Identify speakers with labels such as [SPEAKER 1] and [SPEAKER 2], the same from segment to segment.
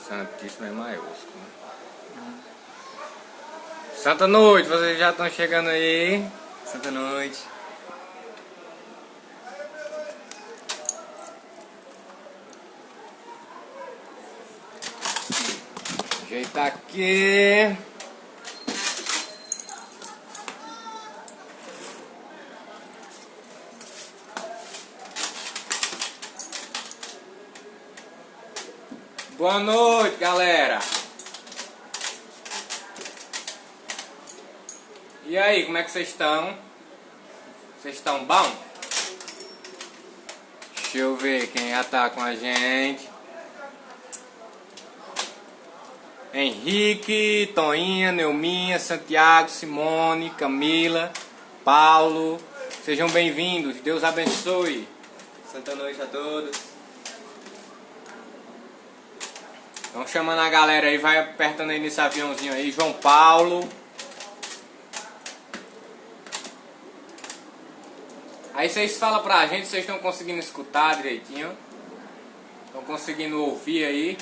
[SPEAKER 1] Santíssimo é maiúsculo. Santa Noite, vocês já estão chegando aí.
[SPEAKER 2] Santa Noite.
[SPEAKER 1] Ajeitar aqui. Boa noite, galera. E aí, como é que vocês estão? Vocês estão bom? Deixa eu ver quem já tá com a gente. Henrique, Toinha, Neuminha, Santiago, Simone, Camila, Paulo. Sejam bem-vindos. Deus abençoe.
[SPEAKER 2] Santa Noite a todos.
[SPEAKER 1] Estão chamando a galera aí, vai apertando aí nesse aviãozinho aí. João Paulo. Aí vocês falam pra gente, vocês estão conseguindo escutar direitinho? Estão conseguindo ouvir aí?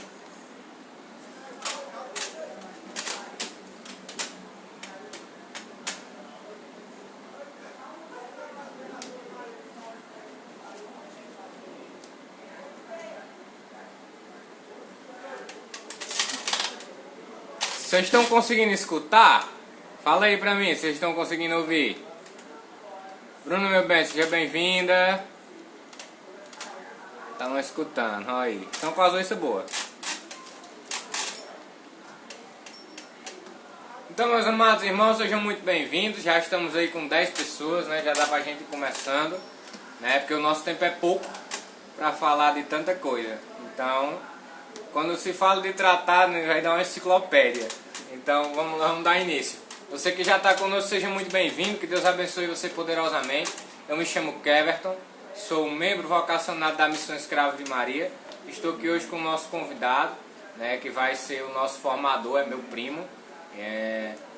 [SPEAKER 1] Vocês estão conseguindo escutar? Fala aí pra mim, vocês estão conseguindo ouvir? Bruno, meu bem, seja bem-vinda. Tá não escutando, olha aí. Estão com as luzes boas. Então, meus amados irmãos, sejam muito bem-vindos. Já estamos aí com 10 pessoas, né? Já dá pra gente ir começando, né? Porque o nosso tempo é pouco pra falar de tanta coisa. Então, quando se fala de tratado, vai dar uma enciclopédia. Então, vamos dar início. Você que já está conosco, seja muito bem-vindo. Que Deus abençoe você poderosamente. Eu me chamo Keverton, sou membro vocacionado da Missão Escravo de Maria. Estou aqui hoje com o nosso convidado, né, que vai ser o nosso formador, é meu primo.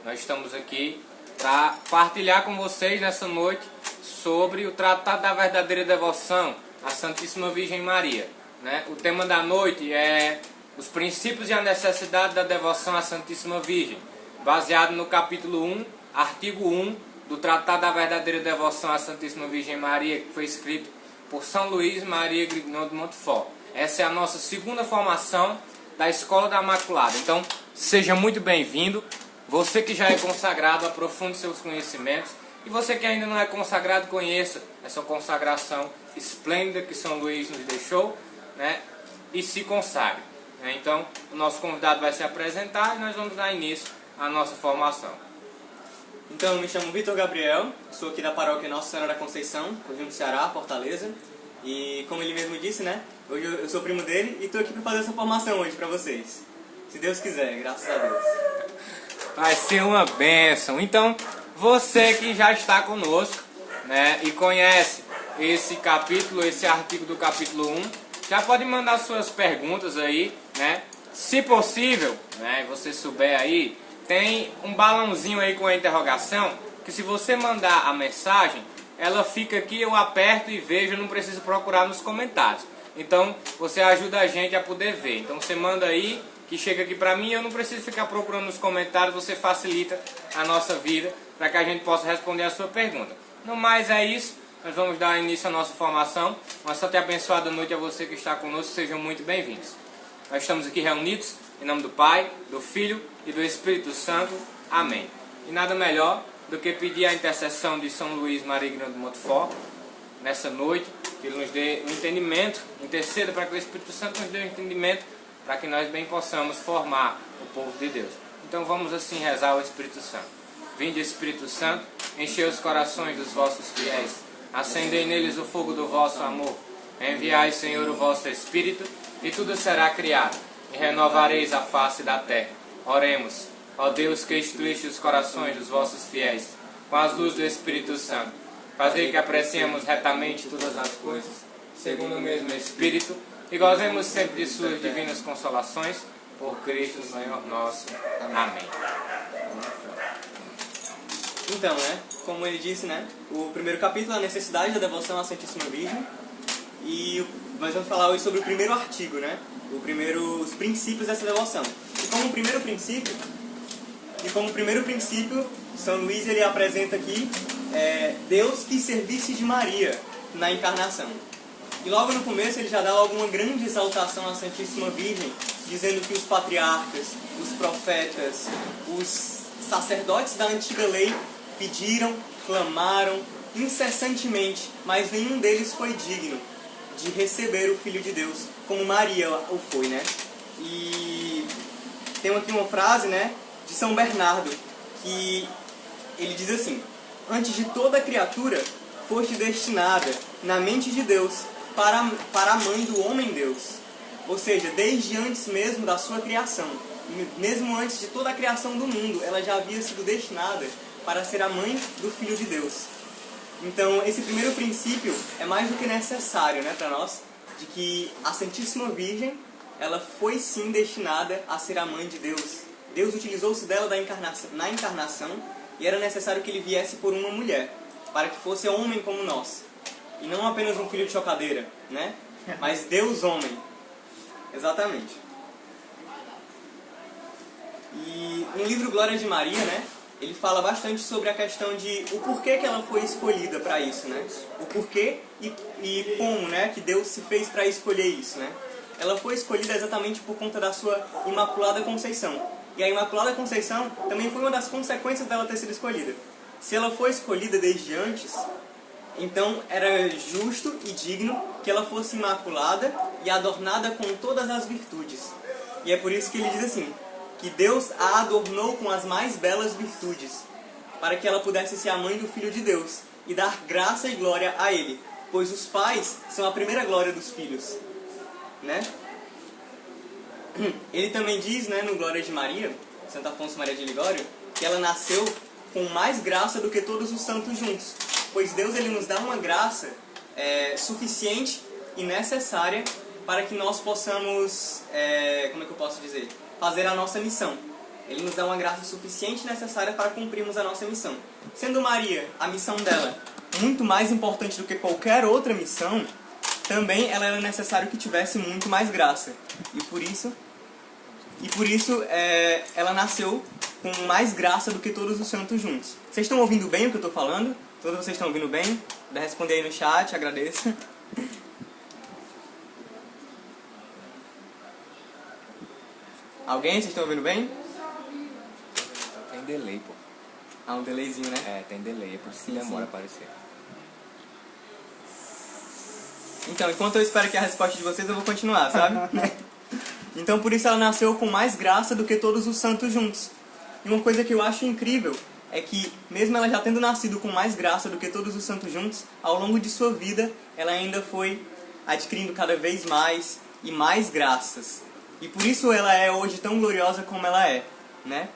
[SPEAKER 1] Nós estamos aqui para partilhar com vocês nessa noite sobre o Tratado da Verdadeira Devoção à Santíssima Virgem Maria. Né? O tema da noite é os princípios e a necessidade da devoção à Santíssima Virgem, baseado no capítulo 1, artigo 1 do Tratado da Verdadeira Devoção à Santíssima Virgem Maria, que foi escrito por São Luís Maria Grignon de Montfort. Essa é a nossa segunda formação da Escola da Imaculada. Então, seja muito bem-vindo. Você que já é consagrado, aprofunde seus conhecimentos. E você que ainda não é consagrado, conheça essa consagração esplêndida que São Luís nos deixou, né? E se consagre. Então, o nosso convidado vai se apresentar e nós vamos dar início à nossa formação.
[SPEAKER 2] Então, eu me chamo Vitor Gabriel, sou aqui da paróquia Nossa Senhora da Conceição, Conjunto Ceará, Fortaleza. E como ele mesmo disse, né? Hoje eu sou primo dele e estou aqui para fazer essa formação hoje para vocês. Se Deus quiser, graças a Deus.
[SPEAKER 1] Vai ser uma bênção. Então, você que já está conosco, né, e conhece esse capítulo, esse artigo do capítulo 1, já pode mandar suas perguntas aí, né? Se possível, né, você souber aí, tem um balãozinho aí com a interrogação, que se você mandar a mensagem, ela fica aqui, eu aperto e vejo, não preciso procurar nos comentários. Então, você ajuda a gente a poder ver. Então, você manda aí, que chega aqui pra mim, eu não preciso ficar procurando nos comentários, você facilita a nossa vida, para que a gente possa responder a sua pergunta. No mais, é isso. Nós vamos dar início à nossa formação. Uma santa e abençoada noite a você que está conosco. Sejam muito bem-vindos. Nós estamos aqui reunidos em nome do Pai, do Filho e do Espírito Santo. Amém. E nada melhor do que pedir a intercessão de São Luís Maria Grignon de Montfort nessa noite, que Ele nos dê um entendimento, interceda para que o Espírito Santo nos dê um entendimento, para que nós bem possamos formar o povo de Deus. Então vamos assim rezar ao Espírito Santo. Vinde, Espírito Santo, enchei os corações dos vossos fiéis, acendei neles o fogo do vosso amor. Enviai, Senhor, o vosso Espírito, e tudo será criado, e renovareis a face da terra. Oremos. Ó Deus, que instruíste os corações dos vossos fiéis, com as luzes do Espírito Santo, fazei que apreciemos retamente todas as coisas, segundo o mesmo Espírito, e gozemos sempre de suas divinas consolações, por Cristo Senhor nosso. Amém.
[SPEAKER 2] Então, né, como ele disse, né, o primeiro capítulo é a necessidade da devoção à Santíssima Virgem. E nós vamos falar hoje sobre o primeiro artigo, né? Os princípios dessa devoção. E como primeiro princípio, São Luís ele apresenta aqui Deus que servisse de Maria na encarnação. E logo no começo ele já dá logo uma grande exaltação à Santíssima Virgem, dizendo que os patriarcas, os profetas, os sacerdotes da antiga lei pediram, clamaram incessantemente, mas nenhum deles foi digno de receber o Filho de Deus, como Maria o foi, né? E tem aqui uma frase, né, de São Bernardo, que ele diz assim: antes de toda criatura, foste destinada, na mente de Deus, para a mãe do homem-Deus. Ou seja, desde antes mesmo da sua criação, mesmo antes de toda a criação do mundo, ela já havia sido destinada para ser a mãe do Filho de Deus. Então, esse primeiro princípio é mais do que necessário, né, para nós, de que a Santíssima Virgem, ela foi sim destinada a ser a mãe de Deus. Deus utilizou-se dela na encarnação, e era necessário que ele viesse por uma mulher, para que fosse homem como nós. E não apenas um filho de chocadeira, né? Mas Deus homem. Exatamente. E no livro Glória de Maria, né, ele fala bastante sobre a questão de o porquê que ela foi escolhida para isso, né? O porquê e como, né, que Deus se fez para escolher isso, né? Ela foi escolhida exatamente por conta da sua Imaculada Conceição. E a Imaculada Conceição também foi uma das consequências dela ter sido escolhida. Se ela foi escolhida desde antes, então era justo e digno que ela fosse imaculada e adornada com todas as virtudes. E é por isso que ele diz assim, que Deus a adornou com as mais belas virtudes, para que ela pudesse ser a mãe do Filho de Deus e dar graça e glória a Ele, pois os pais são a primeira glória dos filhos, né? Ele também diz, né, no Glória de Maria, Santo Afonso Maria de Ligório, que ela nasceu com mais graça do que todos os santos juntos, pois Deus ele nos dá uma graça suficiente e necessária para que nós possamos, como é que eu posso dizer, fazer a nossa missão. Ele nos dá uma graça suficiente e necessária para cumprirmos a nossa missão. Sendo Maria, a missão dela, muito mais importante do que qualquer outra missão, também ela era necessário que tivesse muito mais graça. E por isso ela nasceu com mais graça do que todos os santos juntos. Vocês estão ouvindo bem o que eu estou falando? Todos vocês estão ouvindo bem? Dá responder aí no chat, agradeço. Alguém? Vocês estão ouvindo bem?
[SPEAKER 1] Tem delay, pô.
[SPEAKER 2] Ah, um delayzinho, né?
[SPEAKER 1] É, tem delay, é por isso que demora a aparecer.
[SPEAKER 2] Então, enquanto eu espero que a resposta de vocês, eu vou continuar, sabe? Então, por isso ela nasceu com mais graça do que todos os santos juntos. E uma coisa que eu acho incrível é que, mesmo ela já tendo nascido com mais graça do que todos os santos juntos, ao longo de sua vida, ela ainda foi adquirindo cada vez mais e mais graças. E por isso ela é hoje tão gloriosa como ela é, né?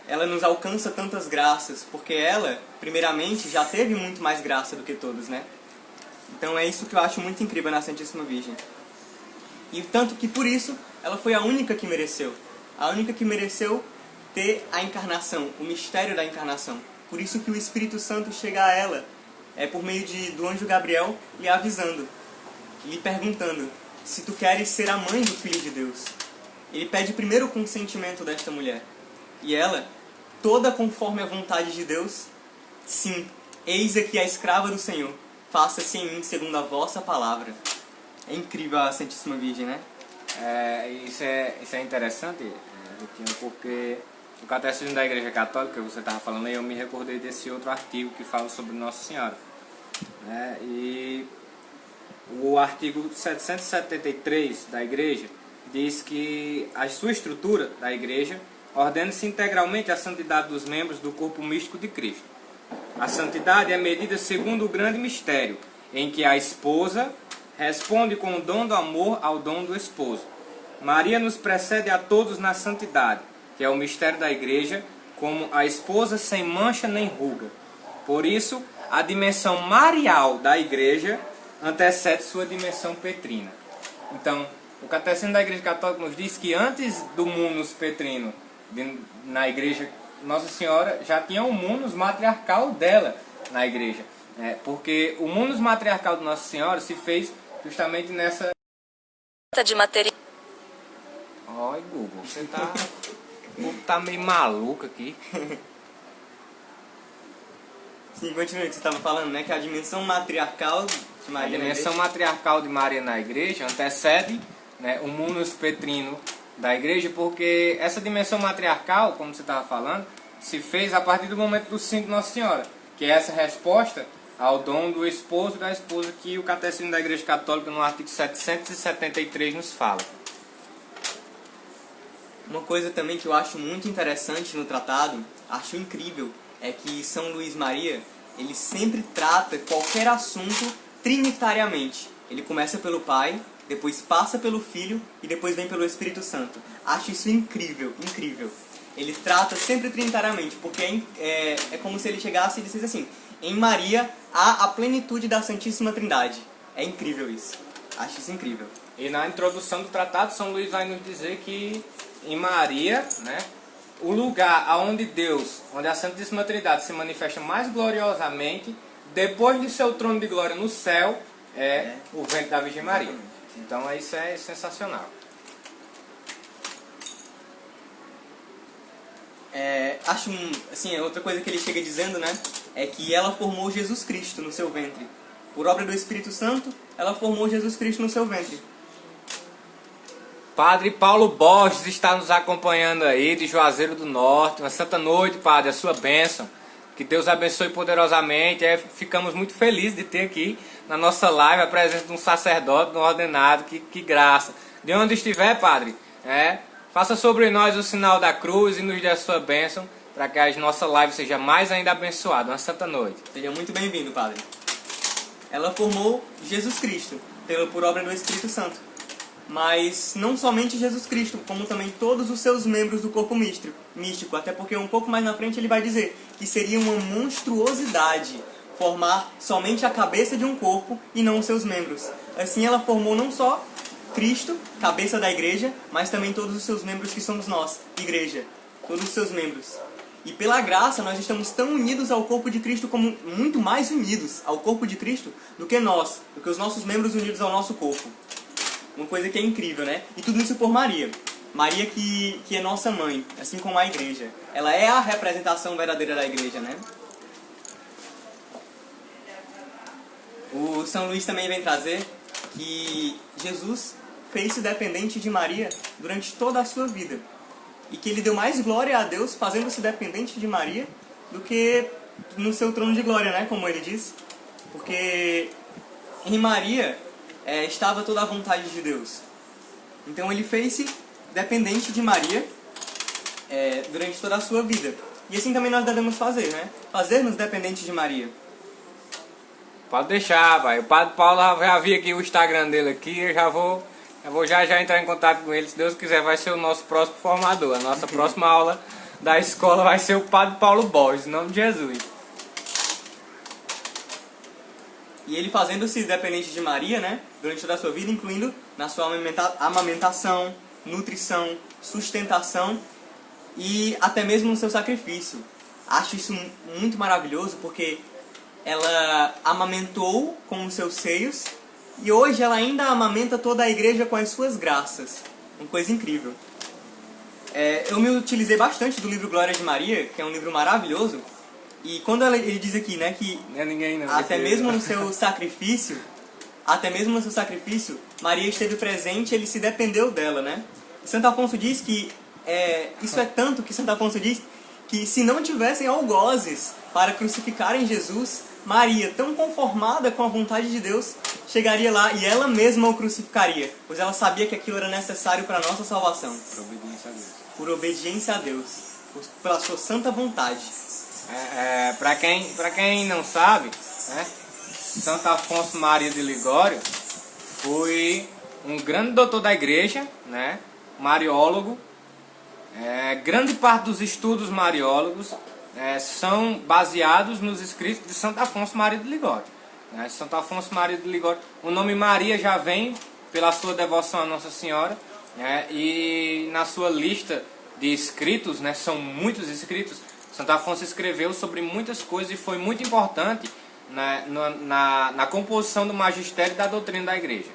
[SPEAKER 2] Ela nos alcança tantas graças, porque ela, primeiramente, já teve muito mais graça do que todos, né? Então é isso que eu acho muito incrível na Santíssima Virgem. E tanto que por isso, ela foi a única que mereceu. A única que mereceu ter a encarnação, o mistério da encarnação. Por isso que o Espírito Santo chega a ela, por meio do anjo Gabriel, lhe avisando, lhe perguntando se tu queres ser a mãe do Filho de Deus. Ele pede primeiro o consentimento desta mulher. E ela, toda conforme a vontade de Deus, sim, eis aqui a escrava do Senhor, faça-se em mim segundo a vossa palavra. É incrível a Santíssima Virgem, né?
[SPEAKER 1] Isso é interessante, porque o Catecismo da Igreja Católica, que você estava falando aí, eu me recordei desse outro artigo que fala sobre Nossa Senhora. Né? E o artigo 773 da Igreja diz que a sua estrutura da Igreja ordena-se integralmente a santidade dos membros do corpo místico de Cristo. A santidade é medida segundo o grande mistério, em que a esposa responde com o dom do amor ao dom do esposo. Maria nos precede a todos na santidade, que é o mistério da Igreja, como a esposa sem mancha nem ruga. Por isso, a dimensão marial da Igreja antecede sua dimensão petrina. Então, o Catecismo da Igreja Católica nos diz que antes do munus petrino na Igreja, Nossa Senhora já tinha um munus matriarcal dela na Igreja. Porque o munus matriarcal de Nossa Senhora se fez justamente nessa
[SPEAKER 3] de material.
[SPEAKER 1] Oi, Google, você tá... O Google tá meio maluco aqui.
[SPEAKER 2] Sim, continua o que você estava falando, né? Que a dimensão matriarcal de
[SPEAKER 1] A
[SPEAKER 2] Maria na
[SPEAKER 1] dimensão
[SPEAKER 2] igreja.
[SPEAKER 1] matriarcal de Maria na igreja antecede, né, o munus petrino da igreja, porque essa dimensão matriarcal, como você estava falando, se fez a partir do momento do sim de Nossa Senhora, que é essa resposta ao dom do esposo e da esposa que o Catecismo da Igreja Católica no artigo 773 nos fala.
[SPEAKER 2] Uma coisa também que eu acho muito interessante no tratado, acho incrível, é que São Luís Maria, ele sempre trata qualquer assunto trinitariamente. Ele começa pelo Pai, depois passa pelo Filho e depois vem pelo Espírito Santo. Acho isso incrível, incrível. Ele trata sempre trinitariamente, porque é como se ele chegasse e dissesse assim: em Maria há a plenitude da Santíssima Trindade. É incrível isso. Acho isso incrível.
[SPEAKER 1] E na introdução do tratado, São Luís vai nos dizer que em Maria, né, o lugar onde Deus, onde a Santíssima Trindade se manifesta mais gloriosamente, depois de seu trono de glória no céu, é o ventre da Virgem Maria. Então isso é sensacional.
[SPEAKER 2] Acho, assim, outra coisa que ele chega dizendo, né, é que ela formou Jesus Cristo no seu ventre. Por obra do Espírito Santo, ela formou Jesus Cristo no seu ventre.
[SPEAKER 1] Padre Paulo Borges está nos acompanhando aí, de Juazeiro do Norte. Uma santa noite, Padre, a sua bênção. Que Deus abençoe poderosamente. Ficamos muito felizes de ter aqui na nossa live a presença de um sacerdote, de um ordenado. Que graça. De onde estiver, Padre, faça sobre nós o sinal da cruz e nos dê a sua bênção, para que a nossa live seja mais ainda abençoada. Uma santa noite.
[SPEAKER 2] Seja muito bem-vindo, Padre. Ela formou Jesus Cristo, por obra do Espírito Santo. Mas não somente Jesus Cristo, como também todos os seus membros do corpo místico. Até porque um pouco mais na frente ele vai dizer que seria uma monstruosidade formar somente a cabeça de um corpo e não os seus membros. Assim ela formou não só Cristo, cabeça da igreja, mas também todos os seus membros que somos nós, igreja. Todos os seus membros. E pela graça nós estamos tão unidos ao corpo de Cristo, como muito mais unidos ao corpo de Cristo do que os nossos membros unidos ao nosso corpo. Uma coisa que é incrível, né? E tudo isso por Maria. Maria que é nossa mãe, assim como a igreja. Ela é a representação verdadeira da igreja, né? O São Luís também vem trazer que Jesus fez-se dependente de Maria durante toda a sua vida. E que ele deu mais glória a Deus fazendo-se dependente de Maria do que no seu trono de glória, né? Como ele diz. Porque em Maria estava toda a vontade de Deus. Então ele fez-se dependente de Maria durante toda a sua vida. E assim também nós devemos fazer, né? Fazer-nos dependentes de Maria.
[SPEAKER 1] Pode deixar, pai. O Padre Paulo já vi aqui o Instagram dele aqui, eu já vou já entrar em contato com ele. Se Deus quiser, vai ser o nosso próximo formador. A nossa próxima aula da escola vai ser o Padre Paulo Borges, em nome de Jesus.
[SPEAKER 2] E ele fazendo-se dependente de Maria, né, durante toda a sua vida, incluindo na sua amamentação, nutrição, sustentação e até mesmo no seu sacrifício. Acho isso muito maravilhoso, porque ela amamentou com os seus seios e hoje ela ainda amamenta toda a igreja com as suas graças. Uma coisa incrível. Eu me utilizei bastante do livro Glória de Maria, que é um livro maravilhoso. E quando ele diz aqui, né, que
[SPEAKER 1] Não é ninguém não.
[SPEAKER 2] até mesmo no seu sacrifício, Maria esteve presente, ele se dependeu dela, né? Santo Afonso diz que isso é tanto que Santo Afonso diz que se não tivessem algozes para crucificarem Jesus, Maria, tão conformada com a vontade de Deus, chegaria lá e ela mesma o crucificaria, pois ela sabia que aquilo era necessário para a nossa salvação.
[SPEAKER 1] Por obediência a Deus.
[SPEAKER 2] Por obediência a Deus, pela sua santa vontade.
[SPEAKER 1] Para quem não sabe, né, Santo Afonso Maria de Ligório foi um grande doutor da igreja, né, mariólogo. Grande parte dos estudos mariólogos são baseados nos escritos de Santo Afonso Maria de Ligório. Né? Santo Afonso Maria de Ligório, o nome Maria já vem pela sua devoção a Nossa Senhora, né? E na sua lista de escritos, né, são muitos escritos. Santo Afonso escreveu sobre muitas coisas e foi muito importante na composição do magistério e da doutrina da igreja.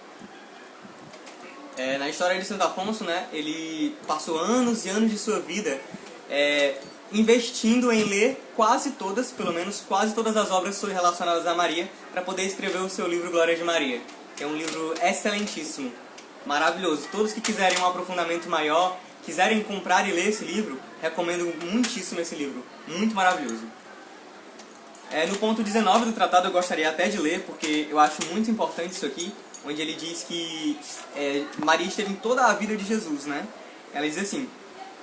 [SPEAKER 2] Na história de Santo Afonso, né, ele passou anos e anos de sua vida investindo em ler quase todas, pelo menos quase todas as obras relacionadas a Maria, para poder escrever o seu livro Glória de Maria, que é um livro excelentíssimo, maravilhoso. Todos que quiserem um aprofundamento maior, quiserem comprar e ler esse livro, recomendo muitíssimo esse livro, muito maravilhoso. No ponto 19 do tratado eu gostaria até de ler, porque eu acho muito importante isso aqui, onde ele diz que Maria esteve em toda a vida de Jesus, né? Ela diz assim: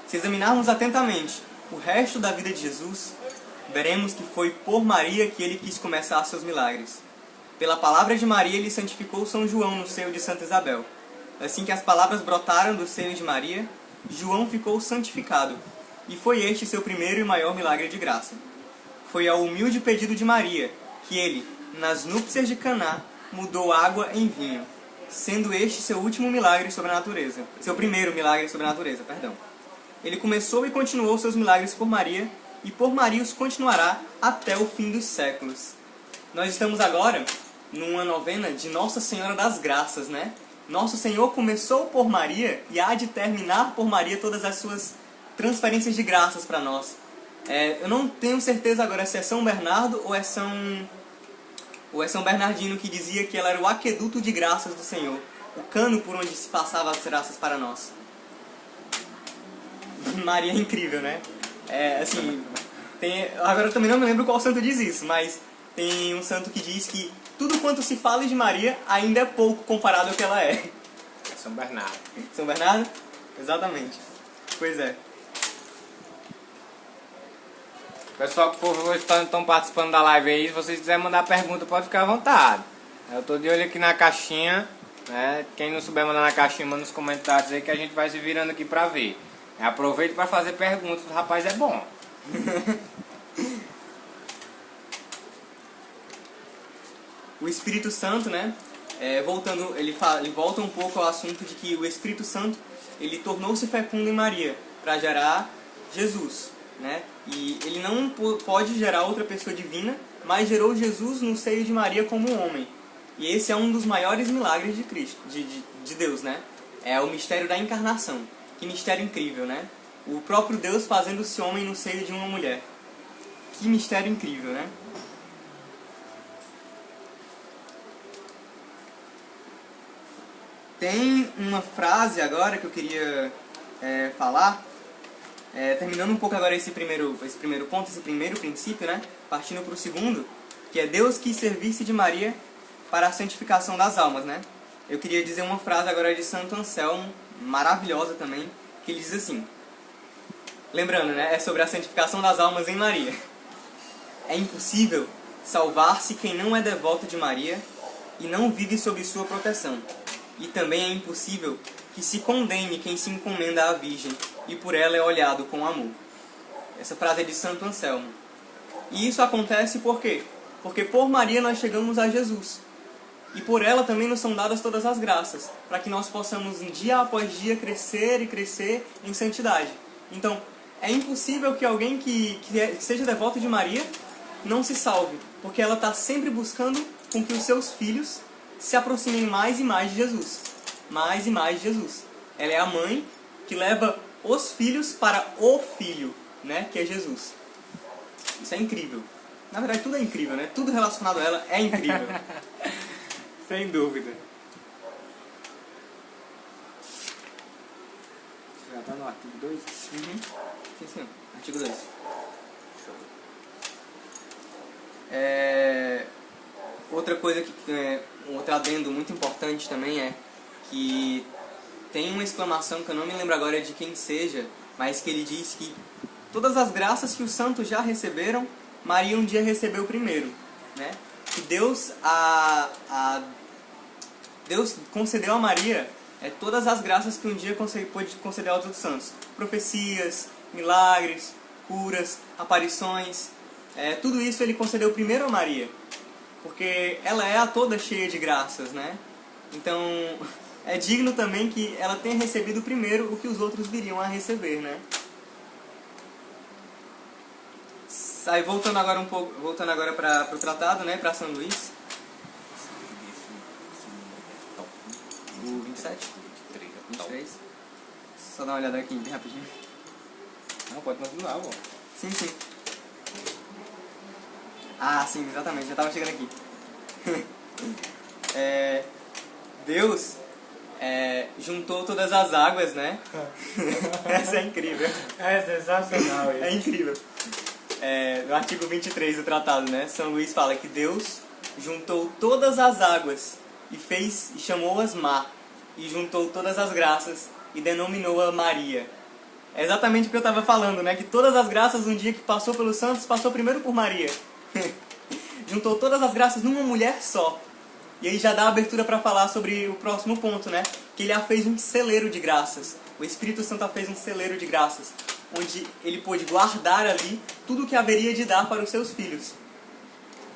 [SPEAKER 2] se examinarmos atentamente o resto da vida de Jesus, veremos que foi por Maria que ele quis começar seus milagres. Pela palavra de Maria ele santificou São João no seio de Santa Isabel. Assim que as palavras brotaram do seio de Maria, João ficou santificado, e foi este seu primeiro e maior milagre de graça. Foi ao humilde pedido de Maria que ele, nas núpcias de Caná, mudou água em vinho, sendo este seu último milagre sobre a natureza. Seu primeiro milagre sobre a natureza, perdão. Ele começou e continuou seus milagres por Maria, e por Maria os continuará até o fim dos séculos. Nós estamos agora numa novena de Nossa Senhora das Graças, né? Nosso Senhor começou por Maria e há de terminar por Maria todas as suas transferências de graças para nós. Eu não tenho certeza agora se é São Bernardo ou é São Bernardino que dizia que ela era o aqueduto de graças do Senhor, o cano por onde se passava as graças para nós. Maria é incrível, né? Agora eu também não me lembro qual santo diz isso, mas tem um santo que diz que tudo quanto se fala de Maria ainda é pouco comparado ao que ela é.
[SPEAKER 1] São Bernardo.
[SPEAKER 2] São Bernardo? Exatamente. Pois é.
[SPEAKER 1] Pessoal que for estão participando da live aí, se vocês quiserem mandar pergunta, pode ficar à vontade. Eu tô de olho aqui na caixinha, né? Quem não souber mandar na caixinha, manda nos comentários aí que a gente vai se virando aqui pra ver. Aproveita para fazer perguntas, o rapaz é bom.
[SPEAKER 2] O Espírito Santo, né? Ele volta um pouco ao assunto de que o Espírito Santo ele tornou-se fecundo em Maria para gerar Jesus, né? E ele não pode gerar outra pessoa divina, mas gerou Jesus no seio de Maria como um homem. E esse é um dos maiores milagres de Cristo, de Deus, né? É o mistério da encarnação. Que mistério incrível, né? O próprio Deus fazendo-se homem no seio de uma mulher. Que mistério incrível, né? Tem uma frase agora que eu queria falar, terminando um pouco agora esse primeiro ponto, esse primeiro princípio, né? Partindo para o segundo, que é Deus quis servir-se de Maria para a santificação das almas, né? Eu queria dizer uma frase agora de Santo Anselmo, maravilhosa também, que ele diz assim, lembrando, né? É sobre a santificação das almas em Maria. É impossível salvar-se quem não é devoto de Maria e não vive sob sua proteção. E também é impossível que se condene quem se encomenda à Virgem e por ela é olhado com amor. Essa frase é de Santo Anselmo. E isso acontece por quê? Porque por Maria nós chegamos a Jesus. E por ela também nos são dadas todas as graças, para que nós possamos dia após dia crescer e crescer em santidade. Então, é impossível que alguém que seja devoto de Maria não se salve, porque ela está sempre buscando com que os seus filhos se aproximem mais e mais de Jesus. Mais e mais de Jesus. Ela é a mãe que leva os filhos para o Filho, né, que é Jesus. Isso é incrível. Na verdade, tudo é incrível, né? Tudo relacionado a ela é incrível.
[SPEAKER 1] Sem dúvida. Já está no artigo 2?
[SPEAKER 2] Uhum. Sim, sim. Artigo 2. Outra coisa um outro adendo muito importante também é que tem uma exclamação que eu não me lembro agora de quem seja, mas que ele diz que todas as graças que os santos já receberam, Maria um dia recebeu primeiro, né? Que Deus concedeu a Maria todas as graças que um dia pôde conceder aos outros santos. Profecias, milagres, curas, aparições. Tudo isso ele concedeu primeiro a Maria. Porque ela é a toda cheia de graças, né? Então, é digno também que ela tenha recebido primeiro o que os outros viriam a receber, né? Aí, voltando agora para o tratado, né? Para São Luís. O 27? 23. 23. Só dar uma olhada aqui bem rapidinho.
[SPEAKER 1] Não, pode continuar, pô.
[SPEAKER 2] Sim, sim. Ah, sim, exatamente, já tava chegando aqui. Deus juntou todas as águas, né? Essa é incrível.
[SPEAKER 1] É sensacional isso.
[SPEAKER 2] É incrível. No artigo 23 do tratado, né? São Luís fala que Deus juntou todas as águas e chamou-as mar, e juntou todas as graças e denominou-a Maria. É exatamente o que eu estava falando, né? Que todas as graças, um dia que passou pelos santos, passou primeiro por Maria. Juntou todas as graças numa mulher só. E aí já dá abertura para falar sobre o próximo ponto, né? Que ele a fez um celeiro de graças. O Espírito Santo a fez um celeiro de graças, onde ele pôde guardar ali tudo o que haveria de dar para os seus filhos.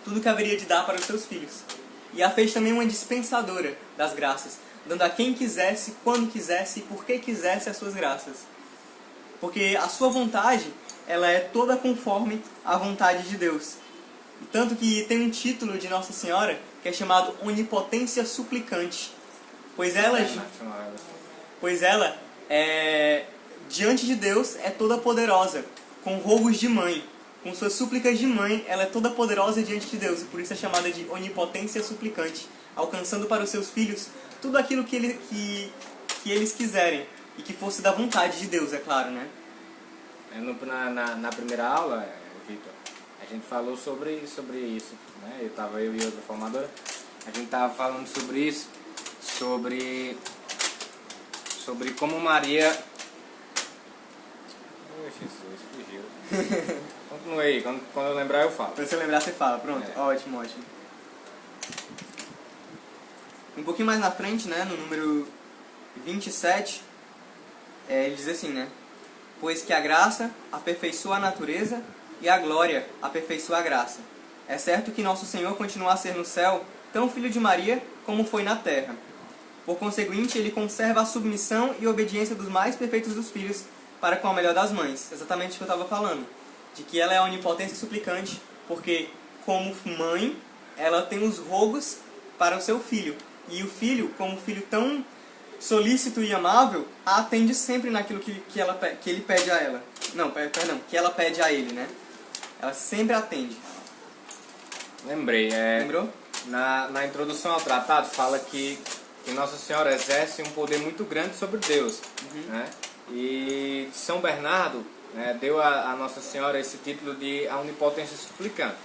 [SPEAKER 2] Tudo que haveria de dar para os seus filhos. E a fez também uma dispensadora das graças, dando a quem quisesse, quando quisesse e por que quisesse as suas graças. Porque a sua vontade, ela é toda conforme a vontade de Deus. E tanto que tem um título de Nossa Senhora que é chamado Onipotência Suplicante. Pois ela, diante de Deus, é toda poderosa, com rogos de mãe. Com suas súplicas de mãe, ela é toda poderosa diante de Deus. E por isso é chamada de Onipotência Suplicante, alcançando para os seus filhos tudo aquilo que eles quiserem. E que fosse da vontade de Deus, é claro, né?
[SPEAKER 1] Na primeira aula, Vitor, a gente falou sobre isso, né? Eu e outra formadora, a gente estava falando sobre isso, sobre como Maria... Oh, Jesus, fugiu. Continue aí, quando eu lembrar eu falo.
[SPEAKER 2] Quando você lembrar você fala, pronto, ótimo. Um pouquinho mais na frente, né, no número 27, ele diz assim, né? Pois que a graça aperfeiçoa a natureza e a glória aperfeiçoa a graça. É certo que nosso Senhor continua a ser no céu tão filho de Maria como foi na terra. Por conseguinte, ele conserva a submissão e obediência dos mais perfeitos dos filhos para com a melhor das mães. Exatamente o que eu estava falando. De que ela é a onipotência suplicante, porque como mãe, ela tem os rogos para o seu filho. E o filho, como filho tão solícito e amável, a atende sempre naquilo que ele pede a ela. Não, perdão, que ela pede a ele, né? Ela sempre atende.
[SPEAKER 1] Lembrei.
[SPEAKER 2] Lembrou?
[SPEAKER 1] Na introdução ao tratado fala que Nossa Senhora exerce um poder muito grande sobre Deus. Né? E São Bernardo, né, deu a Nossa Senhora esse título de a onipotência suplicante.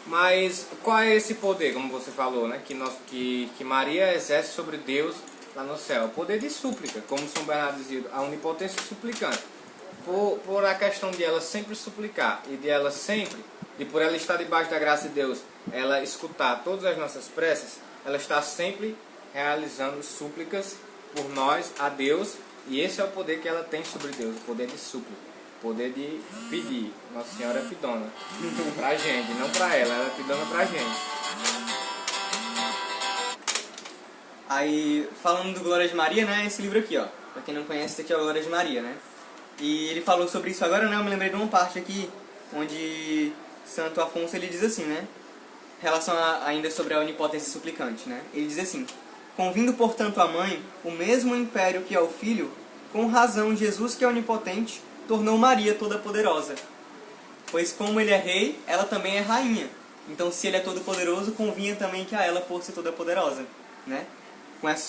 [SPEAKER 1] Mas qual é esse poder, como você falou, né, que Maria exerce sobre Deus lá no céu? O poder de súplica, como São Bernardo dizia, a onipotência suplicante. Por a questão de ela sempre suplicar e por ela estar debaixo da graça de Deus, ela escutar todas as nossas preces, ela está sempre realizando súplicas por nós a Deus, e esse é o poder que ela tem sobre Deus, o poder de súplica, o poder de pedir. Nossa Senhora é pidona pra gente, não pra ela é pidona pra gente.
[SPEAKER 2] Aí, falando do Glória de Maria, né, esse livro aqui, ó, pra quem não conhece, esse aqui é o Glória de Maria, né, e ele falou sobre isso agora, né, eu me lembrei de uma parte aqui, onde Santo Afonso, ele diz assim, né, em relação ainda sobre a onipotência suplicante, né, ele diz assim: convindo, portanto, a mãe o mesmo império que ao filho, com razão Jesus, que é onipotente, tornou Maria toda poderosa. Pois como ele é rei, ela também é rainha. Então, se ele é todo poderoso, convinha também que a ela fosse toda poderosa, né?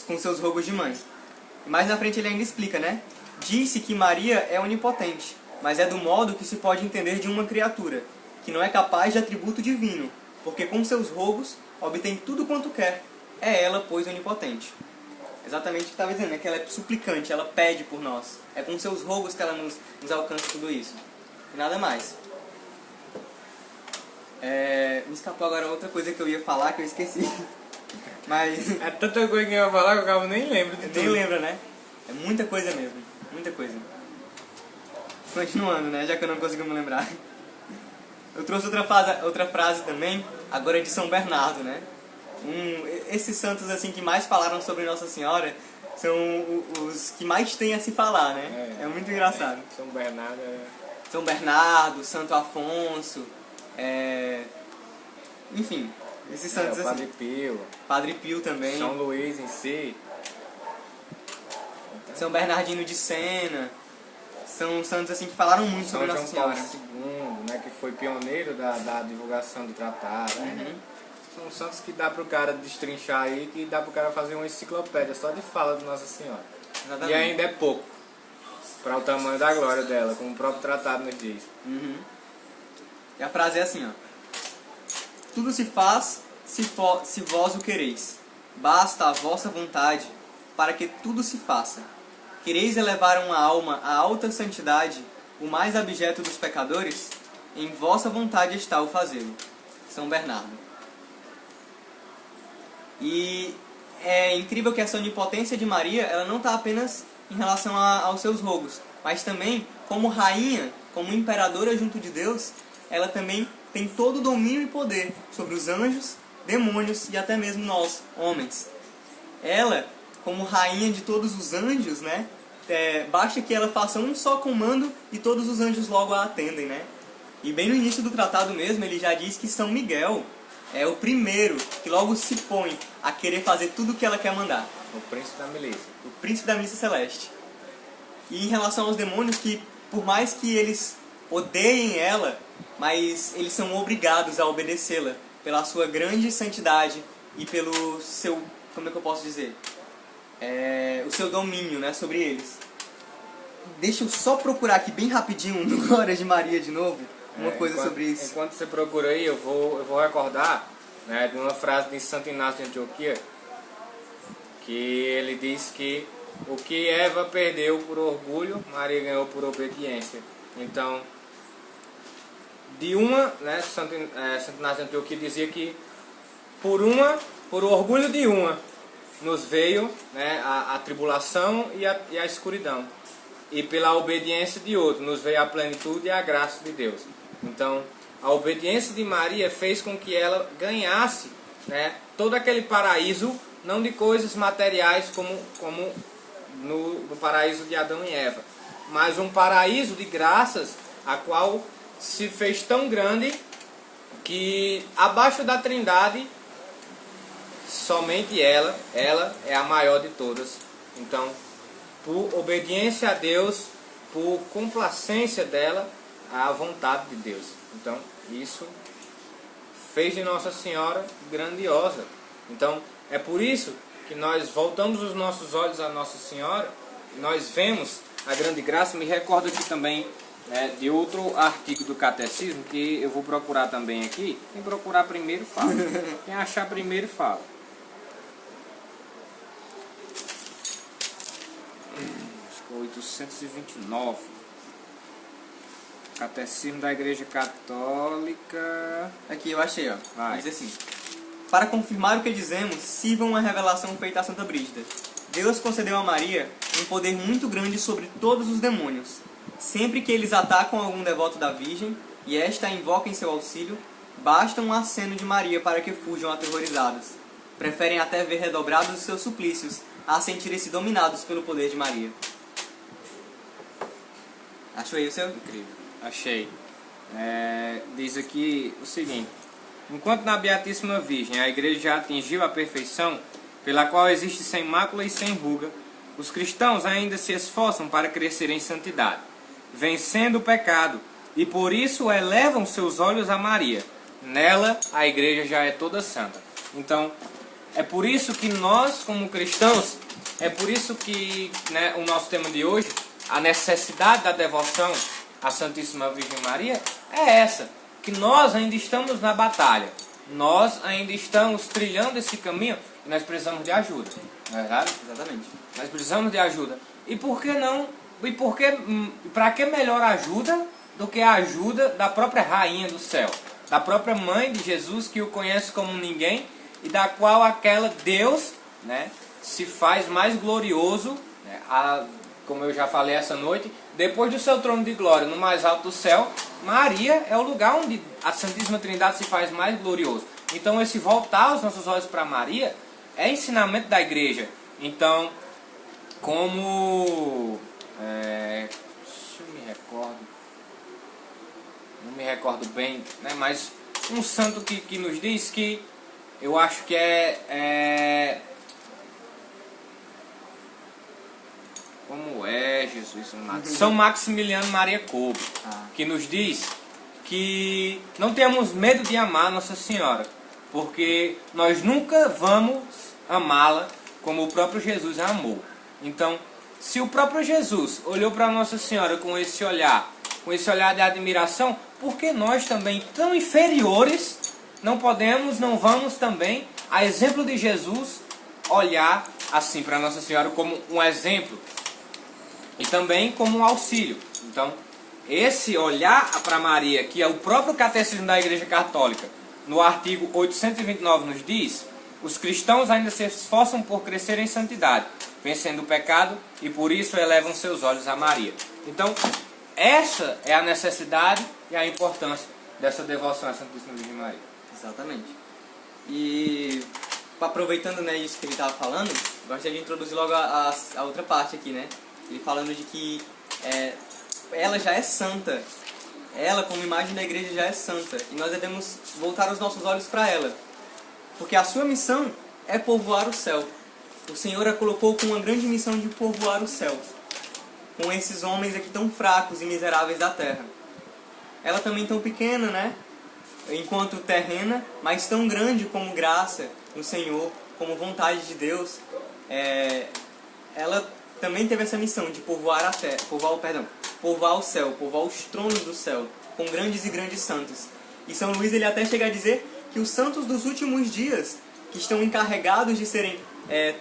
[SPEAKER 2] Com seus rogos de mãe. E mais na frente ele ainda explica, né? Disse que Maria é onipotente, mas é do modo que se pode entender de uma criatura, que não é capaz de atributo divino, porque com seus rogos obtém tudo quanto quer. É ela, pois, onipotente. Exatamente o que estava dizendo, né? Que ela é suplicante, ela pede por nós. É com seus rogos que ela nos alcança tudo isso. E nada mais. Me escapou agora outra coisa que eu ia falar, que eu esqueci. Mas...
[SPEAKER 1] é tanta coisa que eu ia falar que eu acabo nem lembro de tudo.
[SPEAKER 2] Nem lembra, né? É muita coisa mesmo. Muita coisa. Continuando, né? Já que eu não consigo me lembrar. Eu trouxe outra frase também, agora de São Bernardo, né? Esses santos assim que mais falaram sobre Nossa Senhora são os que mais têm a se falar, né? É muito engraçado. São Bernardo, Santo Afonso, enfim, esses santos
[SPEAKER 1] o
[SPEAKER 2] assim.
[SPEAKER 1] Padre Pio.
[SPEAKER 2] Padre Pio também.
[SPEAKER 1] São Luís em si.
[SPEAKER 2] São Bernardino de Sena. São santos assim que falaram muito sobre
[SPEAKER 1] São
[SPEAKER 2] Nossa
[SPEAKER 1] João
[SPEAKER 2] Senhora.
[SPEAKER 1] Paulo II, né, que foi pioneiro da divulgação do tratado. Né? São santos que dá pro cara destrinchar aí, que dá pro cara fazer uma enciclopédia só de fala de Nossa Senhora.
[SPEAKER 2] Exatamente.
[SPEAKER 1] E ainda é pouco para o tamanho da glória dela, como o próprio tratado nos diz.
[SPEAKER 2] E a frase é assim, ó. Tudo se faz se vós o quereis. Basta a vossa vontade para que tudo se faça. Quereis elevar uma alma à alta santidade, o mais abjeto dos pecadores? Em vossa vontade está o fazê-lo. São Bernardo. E é incrível que essa onipotência de Maria, ela não está apenas em relação aos seus rogos, mas também como rainha, como imperadora junto de Deus, ela também tem todo o domínio e poder sobre os anjos, demônios e até mesmo nós, homens. Ela, como rainha de todos os anjos, né? Basta que ela faça um só comando e todos os anjos logo a atendem, né? E bem no início do tratado mesmo, ele já diz que São Miguel é o primeiro que logo se põe a querer fazer tudo o que ela quer mandar.
[SPEAKER 1] O príncipe da milícia.
[SPEAKER 2] O príncipe da milícia celeste. E em relação aos demônios, que por mais que eles odeiem ela, mas eles são obrigados a obedecê-la pela sua grande santidade e pelo seu, como é que eu posso dizer? O seu domínio, né, sobre eles. Deixa eu só procurar aqui bem rapidinho no Glória de Maria de novo, uma coisa sobre isso.
[SPEAKER 1] Enquanto você procura aí, eu vou recordar, né, de uma frase de Santo Inácio de Antioquia, que ele diz que o que Eva perdeu por orgulho, Maria ganhou por obediência. Então, né, Santo Inácio de Antioquia dizia que por o orgulho de uma, nos veio, né, a tribulação e a escuridão. E pela obediência de outro, nos veio a plenitude e a graça de Deus. Então, a obediência de Maria fez com que ela ganhasse, né, todo aquele paraíso, não de coisas materiais como no paraíso de Adão e Eva, mas um paraíso de graças, a qual se fez tão grande que abaixo da Trindade, somente ela é a maior de todas. Então, por obediência a Deus, por complacência dela à vontade de Deus. Então, isso fez de Nossa Senhora grandiosa. Então, é por isso que nós voltamos os nossos olhos a Nossa Senhora, nós vemos a grande graça. Me recordo aqui também, né, de outro artigo do Catecismo, que eu vou procurar também aqui. Quem procurar primeiro fala. Quem achar primeiro fala. Acho que é 829. Catecismo da Igreja Católica.
[SPEAKER 2] Aqui, eu achei, ó.
[SPEAKER 1] Vai.
[SPEAKER 2] Diz assim: para confirmar o que dizemos, sirvam a revelação feita a Santa Brígida. Deus concedeu a Maria um poder muito grande sobre todos os demônios. Sempre que eles atacam algum devoto da Virgem, e esta invoca em seu auxílio, basta um aceno de Maria para que fujam aterrorizados. Preferem até ver redobrados os seus suplícios, a sentirem-se dominados pelo poder de Maria. Achou aí o seu?
[SPEAKER 1] Incrível. Achei. Diz aqui o seguinte: enquanto na Beatíssima Virgem a Igreja já atingiu a perfeição, pela qual existe sem mácula e sem ruga, os cristãos ainda se esforçam para crescer em santidade, vencendo o pecado, e por isso elevam seus olhos a Maria. Nela a Igreja já é toda santa. Então, é por isso que nós, como cristãos, é por isso que, né, o nosso tema de hoje, a necessidade da devoção à Santíssima Virgem Maria, é essa, que nós ainda estamos na batalha, nós ainda estamos trilhando esse caminho e nós precisamos de ajuda, não é verdade?
[SPEAKER 2] Exatamente.
[SPEAKER 1] Nós precisamos de ajuda. E por que não? E por que, para que melhor ajuda do que a ajuda da própria Rainha do Céu, da própria Mãe de Jesus, que o conhece como ninguém e da qual aquela Deus, né, se faz mais glorioso, né, como eu já falei essa noite, depois do seu trono de glória no mais alto do céu, Maria é o lugar onde a Santíssima Trindade se faz mais glorioso. Então esse voltar os nossos olhos para Maria é ensinamento da Igreja. Então, como... deixa eu me recordo. Não me recordo bem, né? Mas um santo que nos diz que eu acho que como é Jesus amado. São Maximiliano Maria Kolbe, que nos diz que não tenhamos medo de amar Nossa Senhora, porque nós nunca vamos amá-la como o próprio Jesus a amou. Então, se o próprio Jesus olhou para Nossa Senhora com esse olhar de admiração, por que nós também, tão inferiores, não podemos, não vamos também, a exemplo de Jesus, olhar assim para Nossa Senhora como um exemplo e também como um auxílio? Então, esse olhar para Maria, que é o próprio Catecismo da Igreja Católica, no artigo 829 nos diz: os cristãos ainda se esforçam por crescer em santidade, vencendo o pecado, e por isso elevam seus olhos a Maria. Então, essa é a necessidade e a importância dessa devoção à Santíssima Virgem Maria.
[SPEAKER 2] Exatamente. E aproveitando, né, isso que ele estava falando, gostaria de introduzir logo a outra parte aqui, né? Ele falando de que ela já é santa. Ela, como imagem da igreja, já é santa. E nós devemos voltar os nossos olhos para ela. Porque a sua missão é povoar o céu. O Senhor a colocou com uma grande missão de povoar o céu, com esses homens aqui tão fracos e miseráveis da terra. Ela também tão pequena, né? Enquanto terrena, mas tão grande como graça no Senhor, como vontade de Deus. Ela também teve essa missão de povoar a terra, povoar o céu, povoar os tronos do céu, com grandes e grandes santos. E São Luís ele até chega a dizer que os santos dos últimos dias, que estão encarregados de serem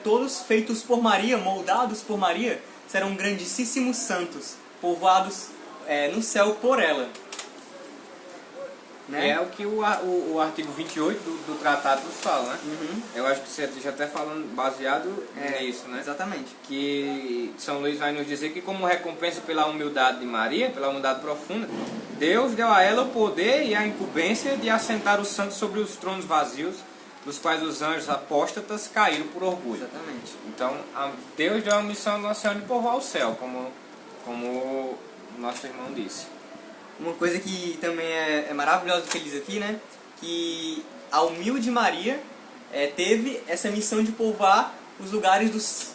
[SPEAKER 2] todos feitos por Maria, moldados por Maria, serão grandíssimos santos, povoados no céu por ela. Né?
[SPEAKER 1] É o que o artigo 28 do tratado nos fala, né? Eu acho que você já está falando baseado nisso, né?
[SPEAKER 2] Exatamente.
[SPEAKER 1] Que São Luís vai nos dizer que, como recompensa pela humildade de Maria, pela humildade profunda, Deus deu a ela o poder e a incumbência de assentar os santos sobre os tronos vazios, dos quais os anjos apóstatas caíram por orgulho.
[SPEAKER 2] Exatamente.
[SPEAKER 1] Então, Deus deu a missão a Nossa Senhora de povoar o céu, como o nosso irmão disse.
[SPEAKER 2] Uma coisa que também é maravilhosa que ele diz aqui, né? Que a humilde Maria teve essa missão de povoar os lugares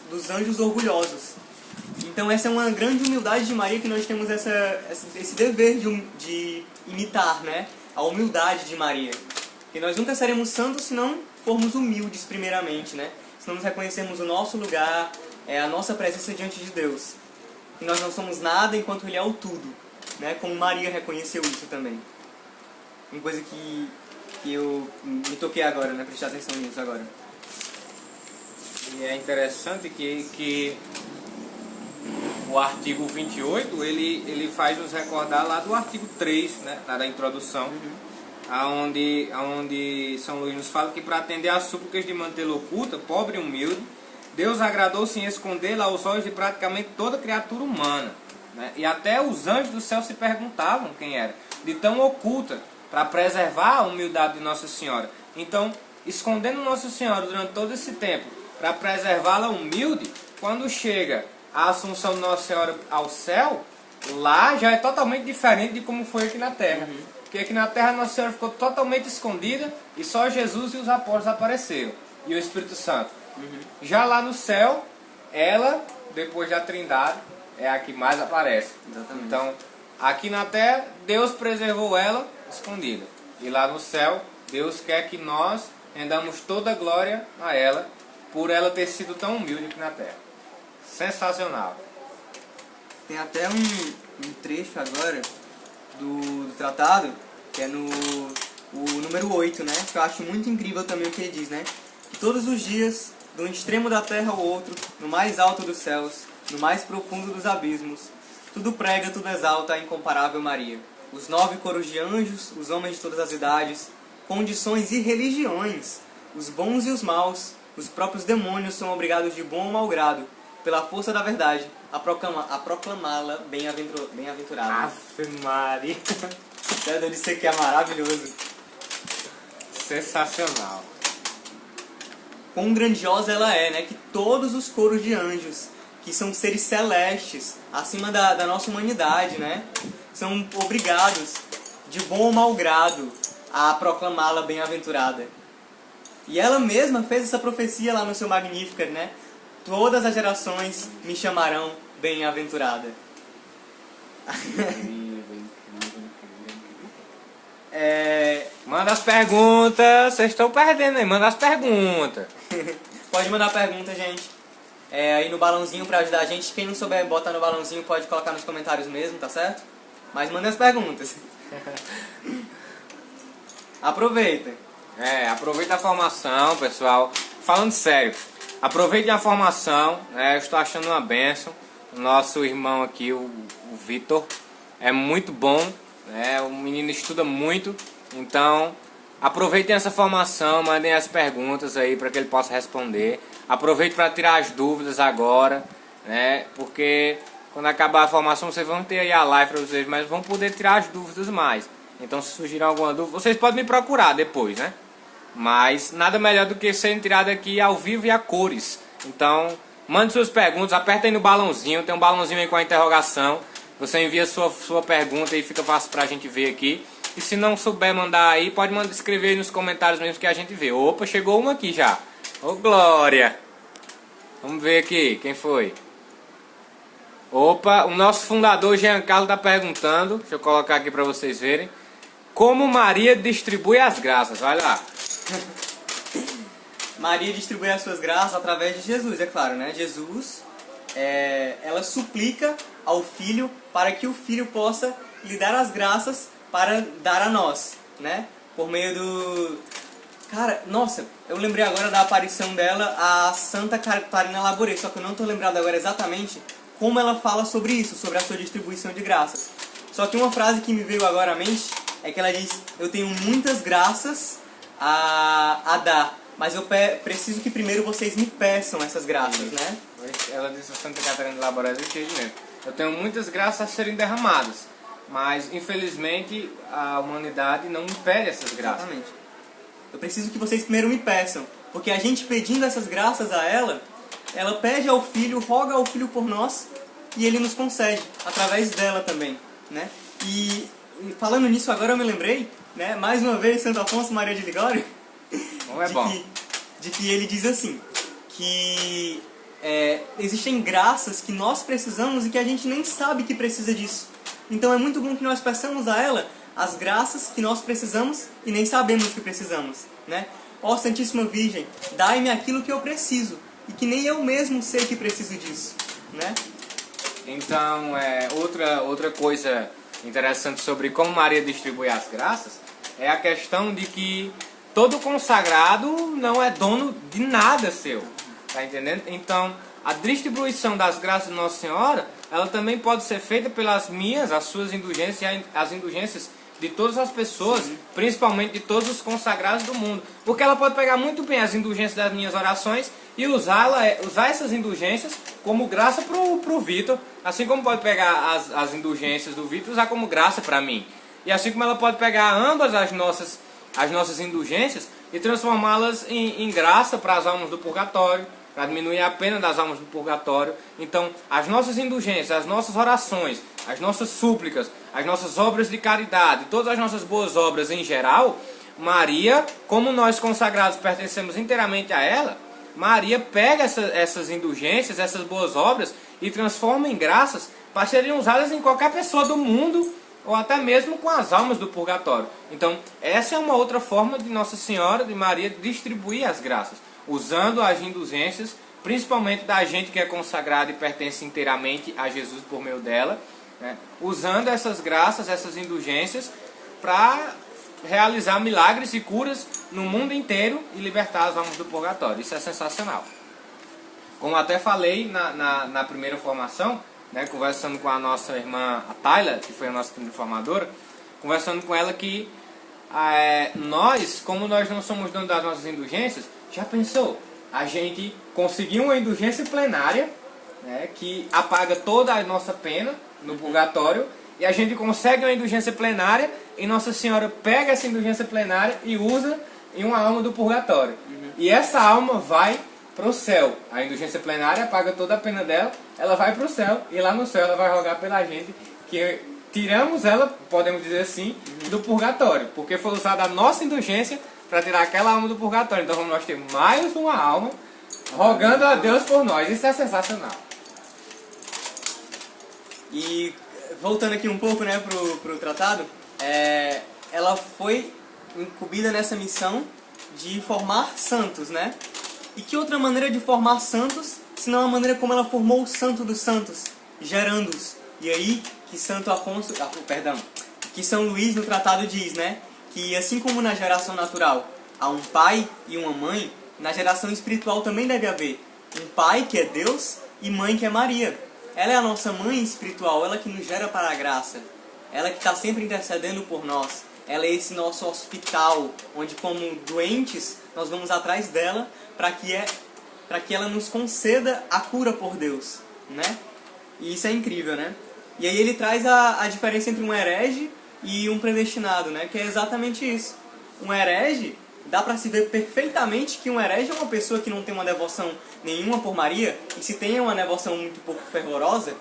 [SPEAKER 2] dos anjos orgulhosos. Então essa é uma grande humildade de Maria, que nós temos esse dever de imitar, né? A humildade de Maria. E nós nunca seremos santos se não formos humildes primeiramente, né? Se não nos reconhecermos o nosso lugar, a nossa presença diante de Deus. E nós não somos nada enquanto Ele é o tudo. Né? Como Maria reconheceu isso também. Uma coisa que eu me toquei agora, né? Prestar atenção nisso agora.
[SPEAKER 1] E é interessante que o artigo 28, ele faz nos recordar lá do artigo 3, né? Lá da introdução, aonde São Luís nos fala que para atender às súplicas de mantê-la oculta, pobre e humilde, Deus agradou-se em escondê-la aos olhos de praticamente toda criatura humana. Né? E até os anjos do céu se perguntavam quem era, de tão oculta, para preservar a humildade de Nossa Senhora. Então, escondendo Nossa Senhora durante todo esse tempo, para preservá-la humilde, quando chega a Assunção de Nossa Senhora ao céu, lá já é totalmente diferente de como foi aqui na Terra. Porque aqui na Terra Nossa Senhora ficou totalmente escondida e só Jesus e os apóstolos apareceram, e o Espírito Santo. Já lá no céu, ela, depois da Trindade, é a que mais aparece.
[SPEAKER 2] Exatamente.
[SPEAKER 1] Então, aqui na terra, Deus preservou ela escondida. E lá no céu, Deus quer que nós rendamos toda a glória a ela, por ela ter sido tão humilde aqui na terra. Sensacional.
[SPEAKER 2] Tem até um trecho agora do tratado, que é no número 8, né? Que eu acho muito incrível também o que ele diz, né? Que todos os dias, de um extremo da terra ao outro, no mais alto dos céus, no mais profundo dos abismos, tudo prega, tudo exalta a incomparável Maria. Os 9 coros de anjos, os homens de todas as idades, condições e religiões, os bons e os maus, os próprios demônios são obrigados de bom ou mau grado, pela força da verdade, a proclamá-la bem-aventurada.
[SPEAKER 1] Ave Maria.
[SPEAKER 2] Deve dizer que é maravilhoso.
[SPEAKER 1] Sensacional.
[SPEAKER 2] Quão grandiosa ela é, né? Que todos os coros de anjos, que são seres celestes, acima da nossa humanidade, né? São obrigados, de bom ou mau grado, a proclamá-la bem-aventurada. E ela mesma fez essa profecia lá no seu Magnificat, né? Todas as gerações me chamarão bem-aventurada.
[SPEAKER 1] Manda as perguntas, vocês estão perdendo aí, manda as perguntas.
[SPEAKER 2] Pode mandar pergunta, gente. Aí no balãozinho pra ajudar a gente. Quem não souber botar no balãozinho pode colocar nos comentários mesmo, tá certo? Mas manda as perguntas. Aproveita.
[SPEAKER 1] Aproveita a formação, pessoal. Falando sério, aproveite a formação, eu estou achando uma bênção. O nosso irmão aqui, o Vitor, é muito bom, o menino estuda muito. Então, aproveitem essa formação, mandem as perguntas aí para que ele possa responder. Aproveite para tirar as dúvidas agora, porque quando acabar a formação vocês vão ter aí a live para vocês, mas vão poder tirar as dúvidas mais. Então, se surgir alguma dúvida, vocês podem me procurar depois, Mas nada melhor do que serem tirados aqui ao vivo e a cores. Então, mande suas perguntas, aperta aí no balãozinho, tem um balãozinho aí com a interrogação. Você envia sua pergunta e fica fácil pra gente ver aqui. E se não souber mandar aí, pode escrever aí nos comentários mesmo que a gente vê. Opa, chegou uma aqui já. Ô, Glória! Vamos ver aqui, quem foi? Opa, o nosso fundador Jean Carlos está perguntando, deixa eu colocar aqui para vocês verem. Como Maria distribui as graças? Vai lá.
[SPEAKER 2] Maria distribui as suas graças através de Jesus, é claro, Jesus, ela suplica ao Filho para que o Filho possa lhe dar as graças para dar a nós, Por meio do... Cara, nossa, eu lembrei agora da aparição dela a Santa Catarina Labouré, só que eu não estou lembrado agora exatamente como ela fala sobre isso, sobre a sua distribuição de graças. Só que uma frase que me veio agora à mente é que ela diz: eu tenho muitas graças a dar, mas eu preciso que primeiro vocês me peçam essas graças,
[SPEAKER 1] Ela disse a Santa Catarina de Labouré, eu tenho muitas graças a serem derramadas, mas infelizmente a humanidade não me pede essas graças.
[SPEAKER 2] Exatamente. Eu preciso que vocês primeiro me peçam, porque a gente pedindo essas graças a ela pede ao Filho, roga ao Filho por nós, e ele nos concede, através dela também, E falando nisso agora eu me lembrei, mais uma vez Santo Afonso Maria de Ligório, de que ele diz assim, que existem graças que nós precisamos e que a gente nem sabe que precisa disso. Então é muito bom que nós peçamos a ela as graças que nós precisamos e nem sabemos que precisamos, Ó Santíssima Virgem, dai-me aquilo que eu preciso e que nem eu mesmo sei que preciso disso,
[SPEAKER 1] Então, outra coisa interessante sobre como Maria distribui as graças é a questão de que todo consagrado não é dono de nada seu, tá entendendo? Então, a distribuição das graças de Nossa Senhora, ela também pode ser feita pelas as suas indulgências e as indulgências de todas as pessoas, principalmente de todos os consagrados do mundo. Porque ela pode pegar muito bem as indulgências das minhas orações e usar essas indulgências como graça pro Vitor, assim como pode pegar as indulgências do Vitor e usar como graça para mim. E assim como ela pode pegar ambas as nossas indulgências e transformá-las em graça para as almas do purgatório, para diminuir a pena das almas do purgatório. Então, as nossas indulgências, as nossas orações, as nossas súplicas, as nossas obras de caridade, todas as nossas boas obras em geral, Maria, como nós consagrados pertencemos inteiramente a ela, Maria pega essas indulgências, essas boas obras e transforma em graças para serem usadas em qualquer pessoa do mundo ou até mesmo com as almas do purgatório. Então, essa é uma outra forma de Nossa Senhora, de Maria, distribuir as graças, usando as indulgências, principalmente da gente que é consagrada e pertence inteiramente a Jesus por meio dela, usando essas graças, essas indulgências, para realizar milagres e curas no mundo inteiro e libertar as almas do purgatório. Isso é sensacional. Como até falei na primeira formação, conversando com a nossa irmã a Tayla, que foi a nossa primeira formadora, conversando com ela que nós, como nós não somos donos das nossas indulgências, já pensou? A gente conseguiu uma indulgência plenária, que apaga toda a nossa pena no purgatório, e a gente consegue uma indulgência plenária e Nossa Senhora pega essa indulgência plenária e usa em uma alma do purgatório. E essa alma vai para o céu. A indulgência plenária apaga toda a pena dela, ela vai para o céu e lá no céu ela vai rogar pela gente que tiramos ela, podemos dizer assim, do purgatório, porque foi usada a nossa indulgência para tirar aquela alma do purgatório. Então vamos nós ter mais uma alma rogando a Deus por nós. Isso é sensacional.
[SPEAKER 2] E voltando aqui um pouco, né, pro tratado, ela foi incumbida nessa missão de formar santos, né? E que outra maneira de formar santos, senão a maneira como ela formou o santo dos santos, gerando-os. E aí que que São Luís no tratado diz, né, que assim como na geração natural há um pai e uma mãe, na geração espiritual também deve haver um pai que é Deus e mãe que é Maria. Ela é a nossa mãe espiritual, ela que nos gera para a graça, ela que está sempre intercedendo por nós. Ela é esse nosso hospital, onde como doentes nós vamos atrás dela para que ela nos conceda a cura por Deus, né? E isso é incrível, né? E aí ele traz a diferença entre um herege e um predestinado, né? Que é exatamente isso. Um herege, dá para se ver perfeitamente que um herege é uma pessoa que não tem uma devoção nenhuma por Maria, e se tem uma devoção muito pouco fervorosa,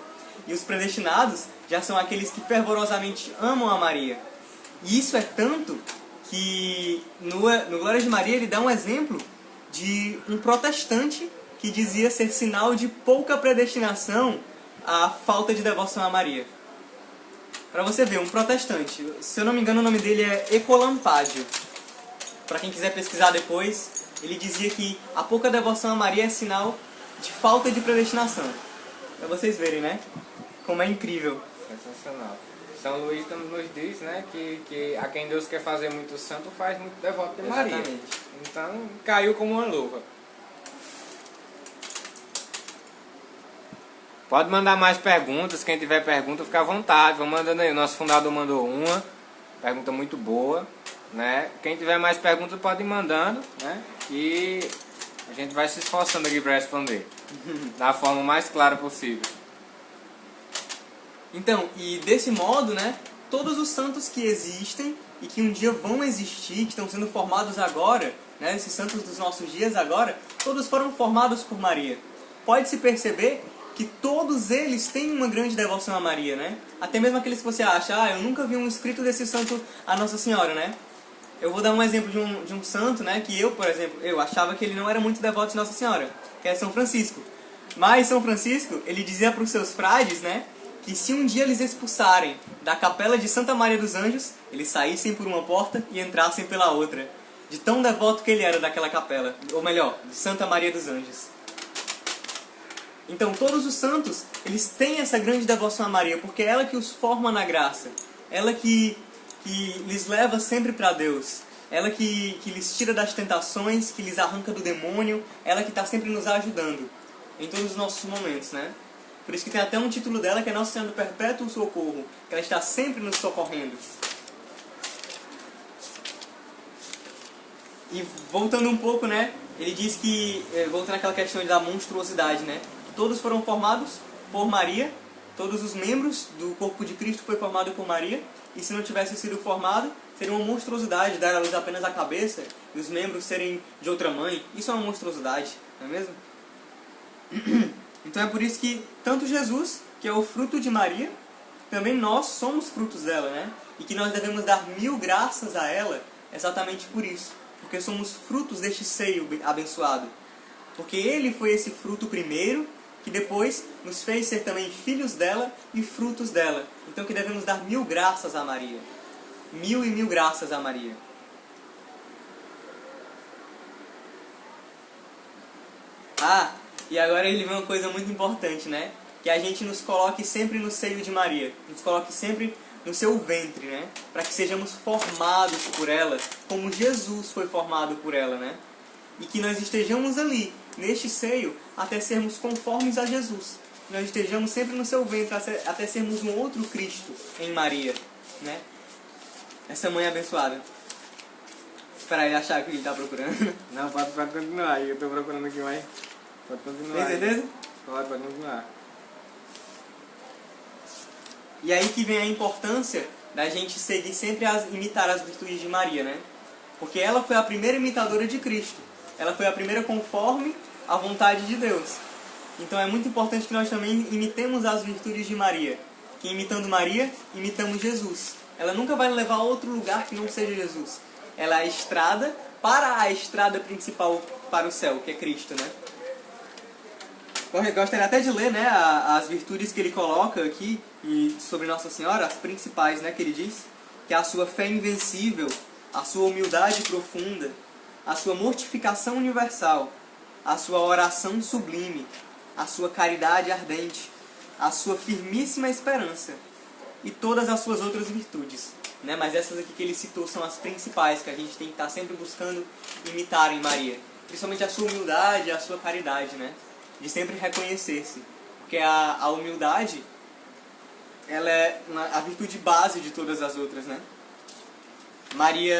[SPEAKER 2] e os predestinados já são aqueles que fervorosamente amam a Maria. E isso é tanto que no Glória de Maria ele dá um exemplo de um protestante que dizia ser sinal de pouca predestinação a falta de devoção a Maria. Para você ver, um protestante, se eu não me engano o nome dele é Ecolampádio. Para quem quiser pesquisar depois, ele dizia que a pouca devoção a Maria é sinal de falta de predestinação. Para vocês verem, né? Como é incrível.
[SPEAKER 1] Sensacional. São Luís nos diz, né, que a quem Deus quer fazer muito santo faz muito devoto de Maria.
[SPEAKER 2] Exatamente.
[SPEAKER 1] Então caiu como uma luva. Pode mandar mais perguntas, quem tiver pergunta fica à vontade, vão mandando aí. O nosso fundador mandou uma pergunta muito boa, né? Quem tiver mais perguntas pode ir mandando, né? E a gente vai se esforçando aqui para responder da forma mais clara possível.
[SPEAKER 2] Então, e desse modo, né, todos os santos que existem e que um dia vão existir, que estão sendo formados agora, né, esses santos dos nossos dias agora, todos foram formados por Maria. Pode-se perceber que todos eles têm uma grande devoção a Maria, né? Até mesmo aqueles que você acha, eu nunca vi um escrito desse santo a Nossa Senhora, né? Eu vou dar um exemplo de um santo, né, que eu, por exemplo, eu achava que ele não era muito devoto de Nossa Senhora, que é São Francisco. Mas São Francisco, ele dizia para os seus frades, né, que se um dia eles expulsarem da capela de Santa Maria dos Anjos, eles saíssem por uma porta e entrassem pela outra. De tão devoto que ele era daquela capela, ou melhor, de Santa Maria dos Anjos. Então todos os santos, eles têm essa grande devoção a Maria, porque é ela que os forma na graça. Ela que lhes leva sempre para Deus. Ela que lhes tira das tentações, que lhes arranca do demônio. Ela que está sempre nos ajudando em todos os nossos momentos, né? Por isso que tem até um título dela que é Nossa Senhora do Perpétuo Socorro, que ela está sempre nos socorrendo. E voltando um pouco, né, ele diz que, voltando àquela questão da monstruosidade, né, todos foram formados por Maria, todos os membros do corpo de Cristo foi formado por Maria, e se não tivesse sido formado, seria uma monstruosidade dar à luz apenas a cabeça e os membros serem de outra mãe. Isso é uma monstruosidade, não é mesmo? Então é por isso que tanto Jesus, que é o fruto de Maria, também nós somos frutos dela, né? E que nós devemos dar 1000 graças a ela exatamente por isso. Porque somos frutos deste seio abençoado. Porque ele foi esse fruto primeiro, que depois nos fez ser também filhos dela e frutos dela. Então que devemos dar 1000 graças a Maria. 1000 e 1000 graças a Maria. E agora ele vê uma coisa muito importante, né? Que a gente nos coloque sempre no seio de Maria. Nos coloque sempre no seu ventre, né? Para que sejamos formados por ela, como Jesus foi formado por ela, né? E que nós estejamos ali, neste seio, até sermos conformes a Jesus. Que nós estejamos sempre no seu ventre, até sermos um outro Cristo em Maria, né? Essa mãe abençoada. Espera ele achar que ele está procurando.
[SPEAKER 1] Não, pode continuar, eu estou procurando aqui mais. Pode continuar.
[SPEAKER 2] Tem certeza?
[SPEAKER 1] Pode continuar.
[SPEAKER 2] E aí que vem a importância da gente seguir sempre imitar as virtudes de Maria, né? Porque ela foi a primeira imitadora de Cristo. Ela foi a primeira conforme à vontade de Deus. Então é muito importante que nós também imitemos as virtudes de Maria. Que imitando Maria, imitamos Jesus. Ela nunca vai levar a outro lugar que não seja Jesus. Ela é a estrada para a estrada principal para o céu, que é Cristo, né? Gostaria até de ler, né, as virtudes que ele coloca aqui e sobre Nossa Senhora, as principais, né, que ele diz, que é a sua fé invencível, a sua humildade profunda, a sua mortificação universal, a sua oração sublime, a sua caridade ardente, a sua firmíssima esperança e todas as suas outras virtudes. Né? Mas essas aqui que ele citou são as principais, que a gente tem que estar sempre buscando imitar em Maria. Principalmente a sua humildade e a sua caridade, né? De sempre reconhecer-se. Porque a humildade, ela é a virtude base de todas as outras, né? Maria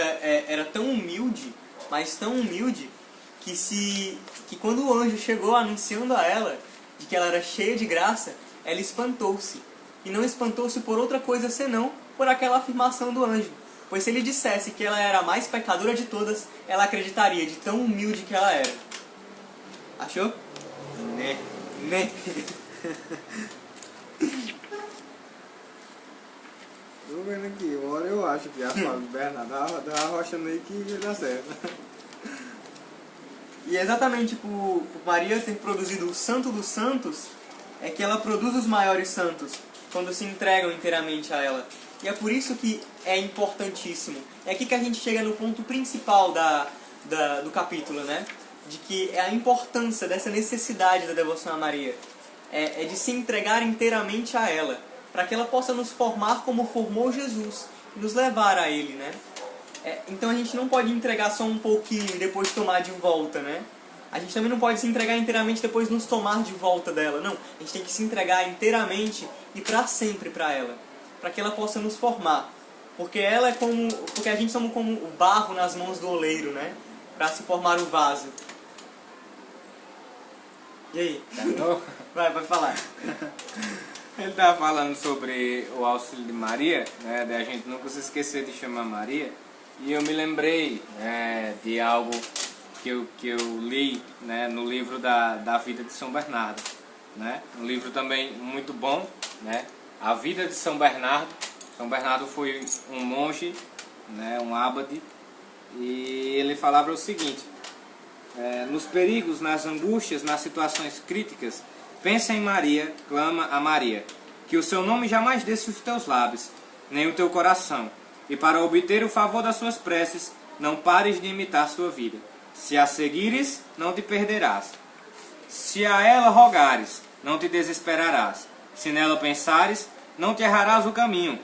[SPEAKER 2] era tão humilde, mas tão humilde, que quando o anjo chegou anunciando a ela de que ela era cheia de graça, ela espantou-se. E não espantou-se por outra coisa senão por aquela afirmação do anjo. Pois se ele dissesse que ela era a mais pecadora de todas, ela acreditaria de tão humilde que ela era. Achou? Né.
[SPEAKER 3] Tô vendo aqui, uma hora eu acho que a fala do Bernardo dá uma rocha aí que dá certo.
[SPEAKER 2] E exatamente por Maria ter produzido o Santo dos Santos, é que ela produz os maiores santos, quando se entregam inteiramente a ela. E é por isso que é importantíssimo. É aqui que a gente chega no ponto principal do capítulo, né? De que é a importância dessa necessidade da devoção a Maria. É de se entregar inteiramente a ela, para que ela possa nos formar como formou Jesus, nos levar a Ele, né? Então a gente não pode entregar só um pouquinho e depois tomar de volta, né? A gente também não pode se entregar inteiramente e depois nos tomar de volta dela, não. A gente tem que se entregar inteiramente e para sempre para ela, para que ela possa nos formar. Porque porque a gente somos como o barro nas mãos do oleiro, né? Para se formar o vaso. E aí? Vai falar.
[SPEAKER 1] Ele estava falando sobre o auxílio de Maria, né, de a gente nunca se esquecer de chamar Maria. E eu me lembrei de algo que eu li, né, no livro da vida de São Bernardo. Né? Um livro também muito bom, né? A vida de São Bernardo. São Bernardo foi um monge, né, um ábade, e ele falava o seguinte: nos perigos, nas angústias, nas situações críticas, pensa em Maria, clama a Maria, que o seu nome jamais desça os teus lábios, nem o teu coração, e para obter o favor das suas preces, não pares de imitar sua vida. Se a seguires, não te perderás. Se a ela rogares, não te desesperarás. Se nela pensares, não te errarás o caminho.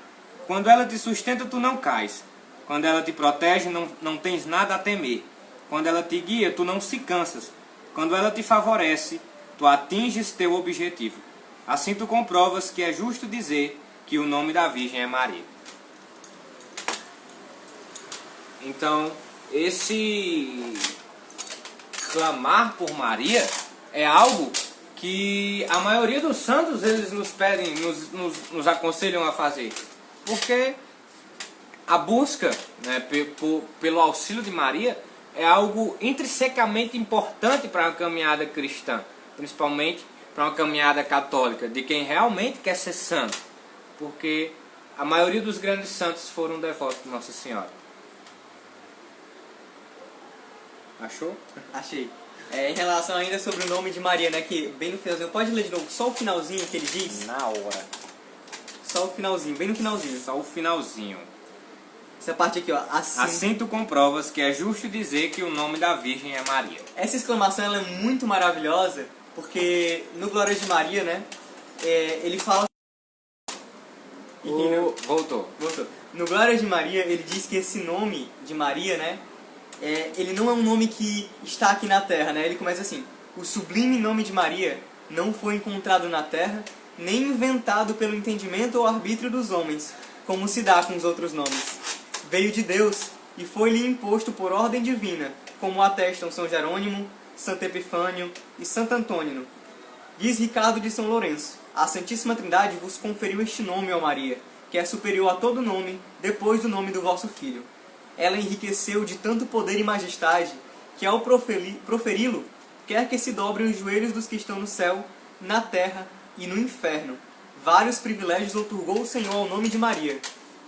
[SPEAKER 1] Quando ela te sustenta, tu não cais. Quando ela te protege, não tens nada a temer. Quando ela te guia, tu não se cansas. Quando ela te favorece, tu atinges teu objetivo. Assim tu comprovas que é justo dizer que o nome da Virgem é Maria. Então, esse clamar por Maria é algo que a maioria dos santos eles nos pedem, nos aconselham a fazer. Porque a busca, né, pelo auxílio de Maria é algo intrinsecamente importante para uma caminhada cristã, principalmente para uma caminhada católica, de quem realmente quer ser santo. Porque a maioria dos grandes santos foram devotos de Nossa Senhora. Achou?
[SPEAKER 2] Achei. Em relação ainda sobre o nome de Maria, né, que bem no finalzinho, pode ler de novo só o finalzinho que ele diz?
[SPEAKER 1] Na hora.
[SPEAKER 2] Só o finalzinho, bem no finalzinho.
[SPEAKER 1] Só o finalzinho.
[SPEAKER 2] Essa parte aqui, ó.
[SPEAKER 1] Assim tu comprovas que é justo dizer que o nome da Virgem é Maria.
[SPEAKER 2] Essa exclamação ela é muito maravilhosa, porque no Glória de Maria, né, ele fala...
[SPEAKER 1] Voltou.
[SPEAKER 2] No Glória de Maria, ele diz que esse nome de Maria, né, ele não é um nome que está aqui na Terra, né? Ele começa assim: o sublime nome de Maria não foi encontrado na Terra, nem inventado pelo entendimento ou arbítrio dos homens, como se dá com os outros nomes. Veio de Deus e foi-lhe imposto por ordem divina, como atestam São Jerônimo, Santo Epifânio e Santo Antônio. Diz Ricardo de São Lourenço: a Santíssima Trindade vos conferiu este nome, ó Maria, que é superior a todo nome, depois do nome do vosso Filho. Ela enriqueceu de tanto poder e majestade, que ao proferi-lo, quer que se dobrem os joelhos dos que estão no céu, na terra e no inferno. Vários privilégios outorgou o Senhor ao nome de Maria.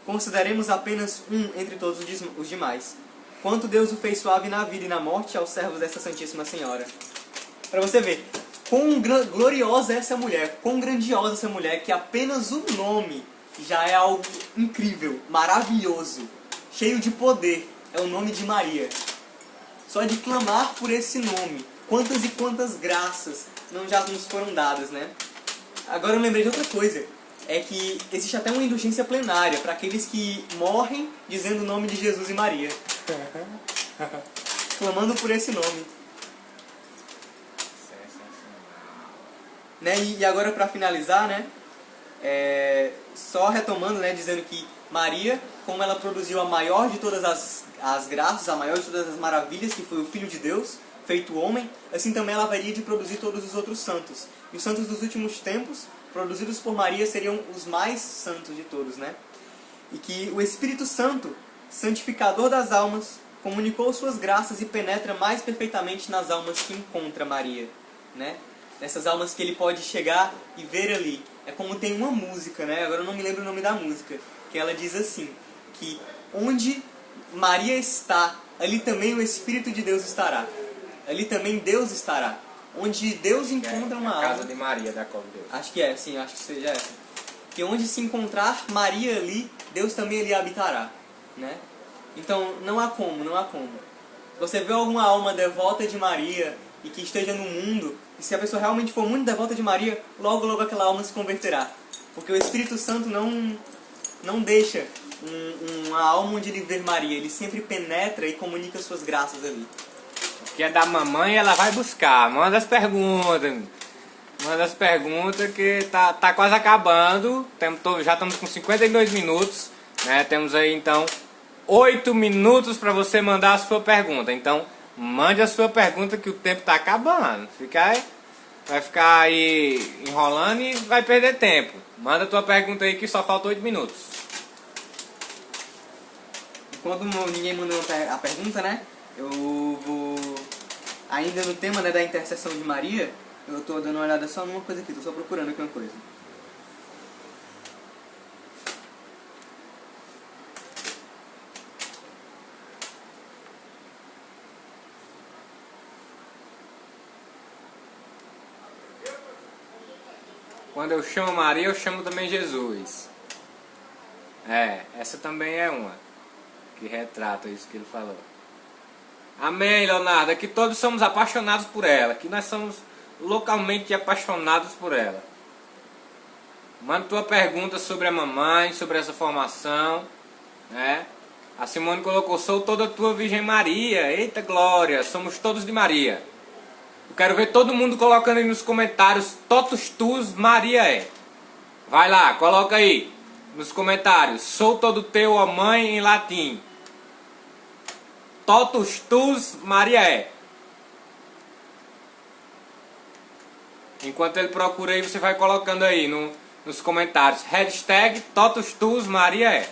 [SPEAKER 2] Consideremos apenas um entre todos os demais. Quanto Deus o fez suave na vida e na morte aos servos dessa Santíssima Senhora. Para você ver, quão gloriosa é essa mulher, quão grandiosa essa mulher, que apenas o nome já é algo incrível, maravilhoso, cheio de poder. É o nome de Maria. Só de clamar por esse nome, quantas e quantas graças não já nos foram dadas, né? Agora eu lembrei de outra coisa. É que existe até uma indulgência plenária para aqueles que morrem dizendo o nome de Jesus e Maria. Clamando por esse nome. Né? E agora para finalizar, né? Só retomando, né? Dizendo que Maria, como ela produziu a maior de todas as graças, a maior de todas as maravilhas, que foi o Filho de Deus, feito homem, assim também ela haveria de produzir todos os outros santos. E os santos dos últimos tempos, produzidos por Maria, seriam os mais santos de todos, né? E que o Espírito Santo, santificador das almas, comunicou suas graças e penetra mais perfeitamente nas almas que encontra Maria, né? Nessas almas que ele pode chegar e ver ali. É como tem uma música, né? Agora eu não me lembro o nome da música, que ela diz assim, que onde Maria está, ali também o Espírito de Deus estará. Ali também Deus estará. Onde Deus encontra uma alma...
[SPEAKER 1] A casa de Maria, da qual Deus.
[SPEAKER 2] Acho que é, sim, acho que seja essa. Que onde se encontrar Maria ali, Deus também ali habitará, né? Então, não há como, não há como. Você vê alguma alma devota de Maria e que esteja no mundo, e se a pessoa realmente for muito devota de Maria, logo, logo aquela alma se converterá. Porque o Espírito Santo não deixa uma alma onde ele vê Maria, ele sempre penetra e comunica suas graças ali.
[SPEAKER 1] Que é da mamãe, ela vai buscar. Manda as perguntas. Manda as perguntas que tá quase acabando. Já estamos com 52 minutos. Né? Temos aí então 8 minutos para você mandar a sua pergunta. Então mande a sua pergunta que o tempo está acabando. Vai ficar aí enrolando e vai perder tempo. Manda a tua pergunta aí que só falta 8 minutos.
[SPEAKER 2] Enquanto ninguém mandou a pergunta, né? Eu vou... Ainda no tema, né, da intercessão de Maria, eu tô dando uma olhada só numa coisa aqui, tô só procurando aqui uma coisa.
[SPEAKER 1] Quando eu chamo Maria, eu chamo também Jesus. Essa também é uma que retrata isso que ele falou. Amém, Leonardo. Aqui todos somos apaixonados por ela. Aqui nós somos localmente apaixonados por ela. Manda tua pergunta sobre a mamãe, sobre essa formação, né? A Simone colocou, sou toda tua Virgem Maria. Eita glória, somos todos de Maria. Eu quero ver todo mundo colocando aí nos comentários, totus tus Maria é. Vai lá, coloca aí nos comentários, sou todo teu, ó mãe, em latim. Totus tus Maria é. Enquanto ele procura aí, você vai colocando aí nos comentários. Hashtag Totus tus Maria é.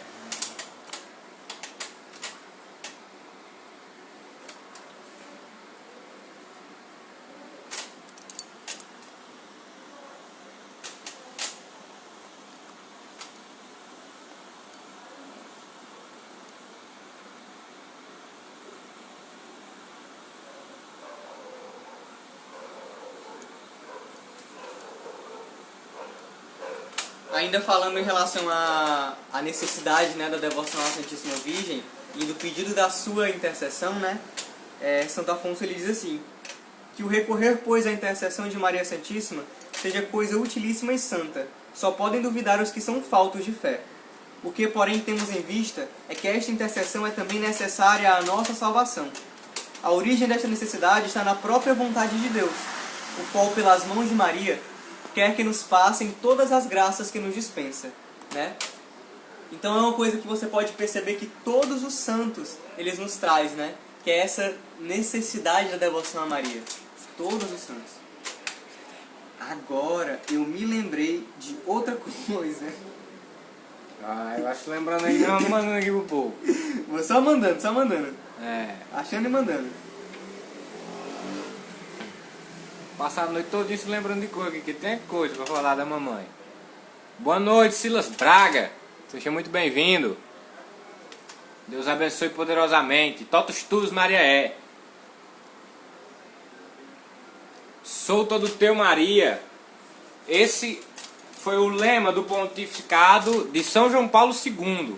[SPEAKER 2] Ainda falando em relação à necessidade, né, da devoção à Santíssima Virgem e do pedido da sua intercessão, né, Santo Afonso ele diz assim, que o recorrer, pois, à intercessão de Maria Santíssima seja coisa utilíssima e santa, só podem duvidar os que são faltos de fé. O que, porém, temos em vista é que esta intercessão é também necessária à nossa salvação. A origem desta necessidade está na própria vontade de Deus, o qual, pelas mãos de Maria, quer que nos passem todas as graças que nos dispensa, né? Então é uma coisa que você pode perceber que todos os santos, eles nos trazem, né? Que é essa necessidade da devoção a Maria. Todos os santos. Agora, eu me lembrei de outra coisa.
[SPEAKER 1] Eu acho lembrando aí, não, mandando aqui pro povo.
[SPEAKER 2] Vou só mandando, só mandando. Achando e mandando.
[SPEAKER 1] Passar a noite toda se lembrando de coisa aqui, que tem coisa pra falar da mamãe. Boa noite, Silas Braga. Seja muito bem-vindo. Deus abençoe poderosamente. Totus tus Maria é. Sou todo teu, Maria. Esse foi o lema do pontificado de São João Paulo II.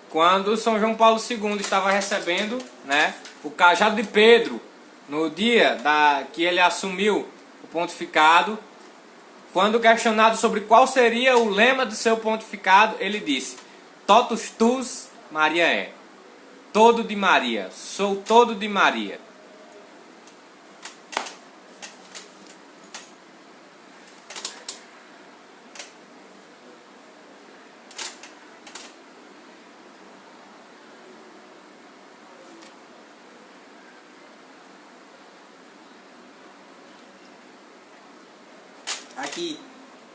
[SPEAKER 1] Quando São João Paulo II estava recebendo, né, o cajado de Pedro, no dia que ele assumiu o pontificado, quando questionado sobre qual seria o lema do seu pontificado, ele disse: Totus tus Maria é. Todo de Maria. Sou todo de Maria.
[SPEAKER 2] Aqui,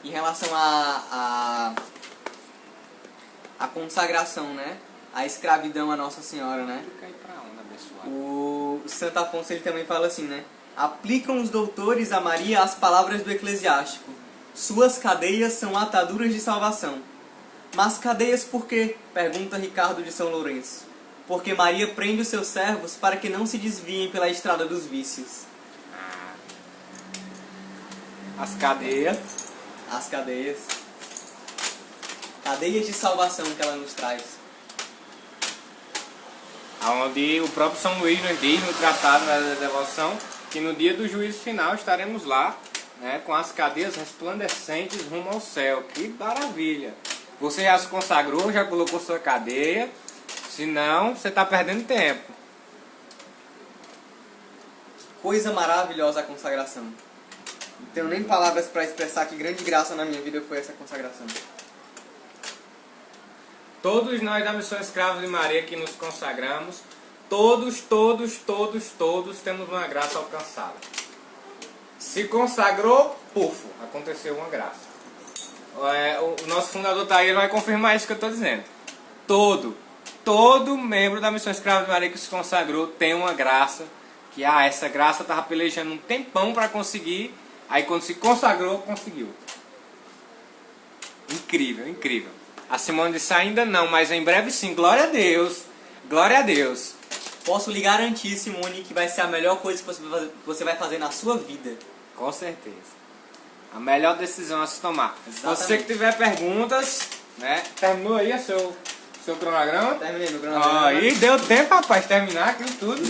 [SPEAKER 2] em relação a consagração, né? A escravidão a Nossa Senhora, né? O Santo Afonso ele também fala assim, né? Aplicam os doutores a Maria as palavras do eclesiástico. Suas cadeias são ataduras de salvação. Mas cadeias por quê? Pergunta Ricardo de São Lourenço. Porque Maria prende os seus servos para que não se desviem pela estrada dos vícios.
[SPEAKER 1] As cadeias.
[SPEAKER 2] As cadeias. Cadeias de salvação que ela nos traz.
[SPEAKER 1] Onde o próprio São Luís nos diz no Tratado da Devoção que no dia do juízo final estaremos lá, né, com as cadeias resplandecentes rumo ao céu. Que maravilha! Você já se consagrou, já colocou sua cadeia? Se não, você está perdendo tempo.
[SPEAKER 2] Coisa maravilhosa a consagração. Não tenho nem palavras para expressar que grande graça na minha vida foi essa consagração.
[SPEAKER 1] Todos nós da Missão Escravos de Maria que nos consagramos, todos temos uma graça alcançada. Se consagrou, pufo, aconteceu uma graça. O nosso fundador está aí, ele vai confirmar isso que eu estou dizendo. Todo membro da Missão Escravos de Maria que se consagrou tem uma graça, que essa graça estava pelejando um tempão para conseguir, aí quando se consagrou, conseguiu. Incrível, incrível. A Simone disse ainda não, mas em breve sim. Glória a Deus. Glória a Deus.
[SPEAKER 2] Posso lhe garantir, Simone, que vai ser a melhor coisa que você vai fazer na sua vida.
[SPEAKER 1] Com certeza. A melhor decisão a se tomar.
[SPEAKER 2] Exatamente.
[SPEAKER 1] Você que tiver perguntas, né? Terminou aí seu cronograma?
[SPEAKER 2] Terminei meu cronograma.
[SPEAKER 1] Aí deu tempo, rapaz, terminar aquilo tudo.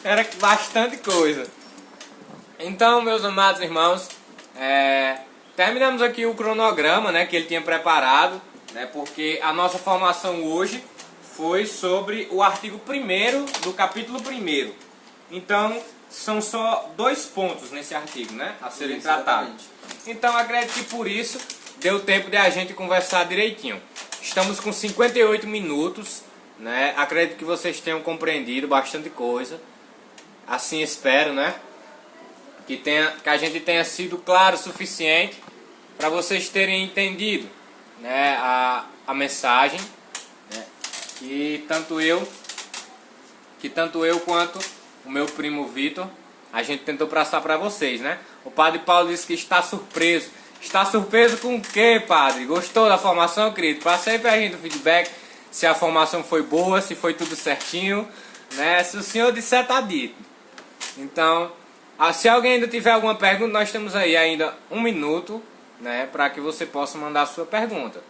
[SPEAKER 1] Era bastante coisa. Então, meus amados irmãos, terminamos aqui o cronograma, né, que ele tinha preparado, né, porque a nossa formação hoje foi sobre o artigo 1º do capítulo 1º. Então, são só 2 pontos nesse artigo, né, a serem tratados. Então, acredito que por isso deu tempo de a gente conversar direitinho. Estamos com 58 minutos, né, acredito que vocês tenham compreendido bastante coisa. Assim espero, né, que a gente tenha sido claro o suficiente para vocês terem entendido, né, a mensagem, né, que tanto eu quanto o meu primo Vitor, a gente tentou passar para vocês, né? O Padre Paulo disse que está surpreso. Está surpreso com o quê, Padre? Gostou da formação, querido? Passa aí pra gente o feedback, se a formação foi boa, se foi tudo certinho, né? Se o senhor disser, tá dito. Então, se alguém ainda tiver alguma pergunta, nós temos aí ainda 1 minuto, né, para que você possa mandar a sua pergunta.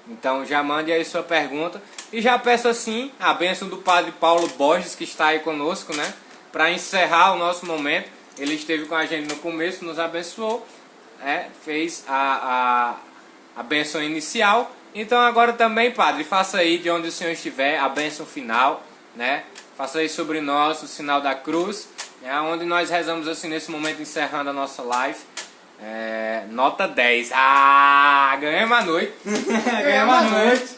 [SPEAKER 1] Então já mande aí sua pergunta e já peço assim a bênção do Padre Paulo Borges, que está aí conosco, né, para encerrar o nosso momento. Ele esteve com a gente no começo, nos abençoou, fez a bênção inicial. Então agora também, Padre, faça aí de onde o senhor estiver a bênção final, né? Faça aí sobre nós o sinal da cruz, onde nós rezamos assim nesse momento, encerrando a nossa live. Nota 10. Ganhamos a noite. Ganhamos a noite.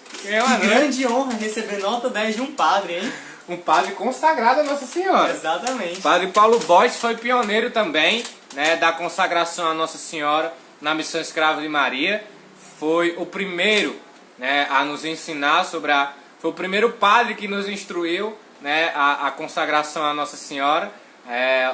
[SPEAKER 2] Grande honra receber nota 10 de um padre, hein?
[SPEAKER 1] Um padre consagrado a Nossa Senhora.
[SPEAKER 2] Exatamente.
[SPEAKER 1] Padre Paulo Borges foi pioneiro também, né, da consagração a Nossa Senhora na Missão Escravo de Maria. Foi o primeiro, né, a nos ensinar foi o primeiro padre que nos instruiu, né, a consagração a Nossa Senhora,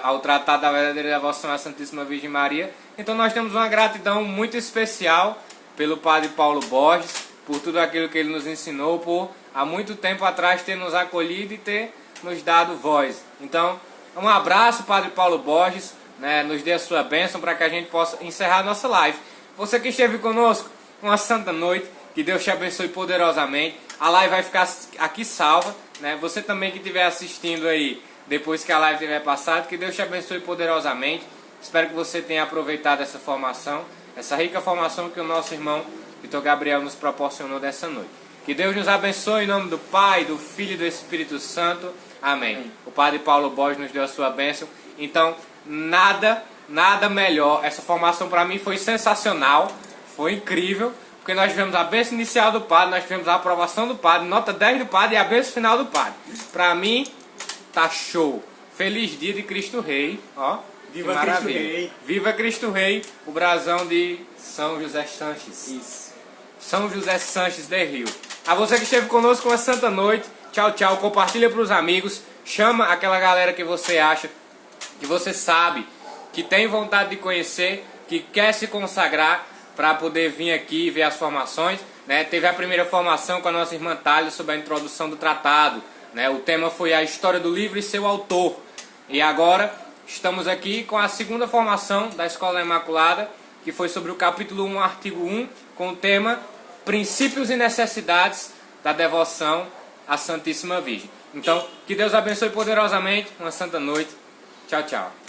[SPEAKER 1] ao Tratado da Verdadeira Devoção à Santíssima Virgem Maria. Então nós temos uma gratidão muito especial pelo Padre Paulo Borges, por tudo aquilo que ele nos ensinou, por há muito tempo atrás ter nos acolhido e ter nos dado voz. Então, um abraço, Padre Paulo Borges, né, nos dê a sua bênção para que a gente possa encerrar a nossa live. Você que esteve conosco, uma santa noite, que Deus te abençoe poderosamente. A live vai ficar aqui salva, né? Você também que estiver assistindo aí, depois que a live tiver passado, que Deus te abençoe poderosamente. Espero que você tenha aproveitado essa formação, essa rica formação que o nosso irmão Vitor Gabriel nos proporcionou dessa noite. Que Deus nos abençoe em nome do Pai, do Filho e do Espírito Santo. Amém. O Padre Paulo Borges nos deu a sua bênção. Então, nada melhor. Essa formação para mim foi sensacional, foi incrível, porque nós tivemos a bênção inicial do Padre, nós tivemos a aprovação do Padre, nota 10 do Padre e a bênção final do Padre. Para mim, tá show. Feliz dia de Cristo Rei, ó.
[SPEAKER 2] Viva
[SPEAKER 1] que
[SPEAKER 2] Cristo
[SPEAKER 1] maravilha.
[SPEAKER 2] Rei.
[SPEAKER 1] Viva Cristo Rei, o brasão de São José Sanches.
[SPEAKER 2] Isso.
[SPEAKER 1] São José Sanches de Rio. A você que esteve conosco uma santa noite, tchau, tchau. Compartilha para os amigos, chama aquela galera que você acha, que você sabe, que tem vontade de conhecer, que quer se consagrar para poder vir aqui e ver as formações, né? Teve a primeira formação com a nossa irmã Thalia sobre a introdução do tratado, né? O tema foi a história do livro e seu autor. E agora estamos aqui com a segunda formação da Escola Imaculada, que foi sobre o capítulo 1, artigo 1, com o tema Princípios e Necessidades da Devoção à Santíssima Virgem. Então, que Deus abençoe poderosamente, uma santa noite. Tchau, tchau.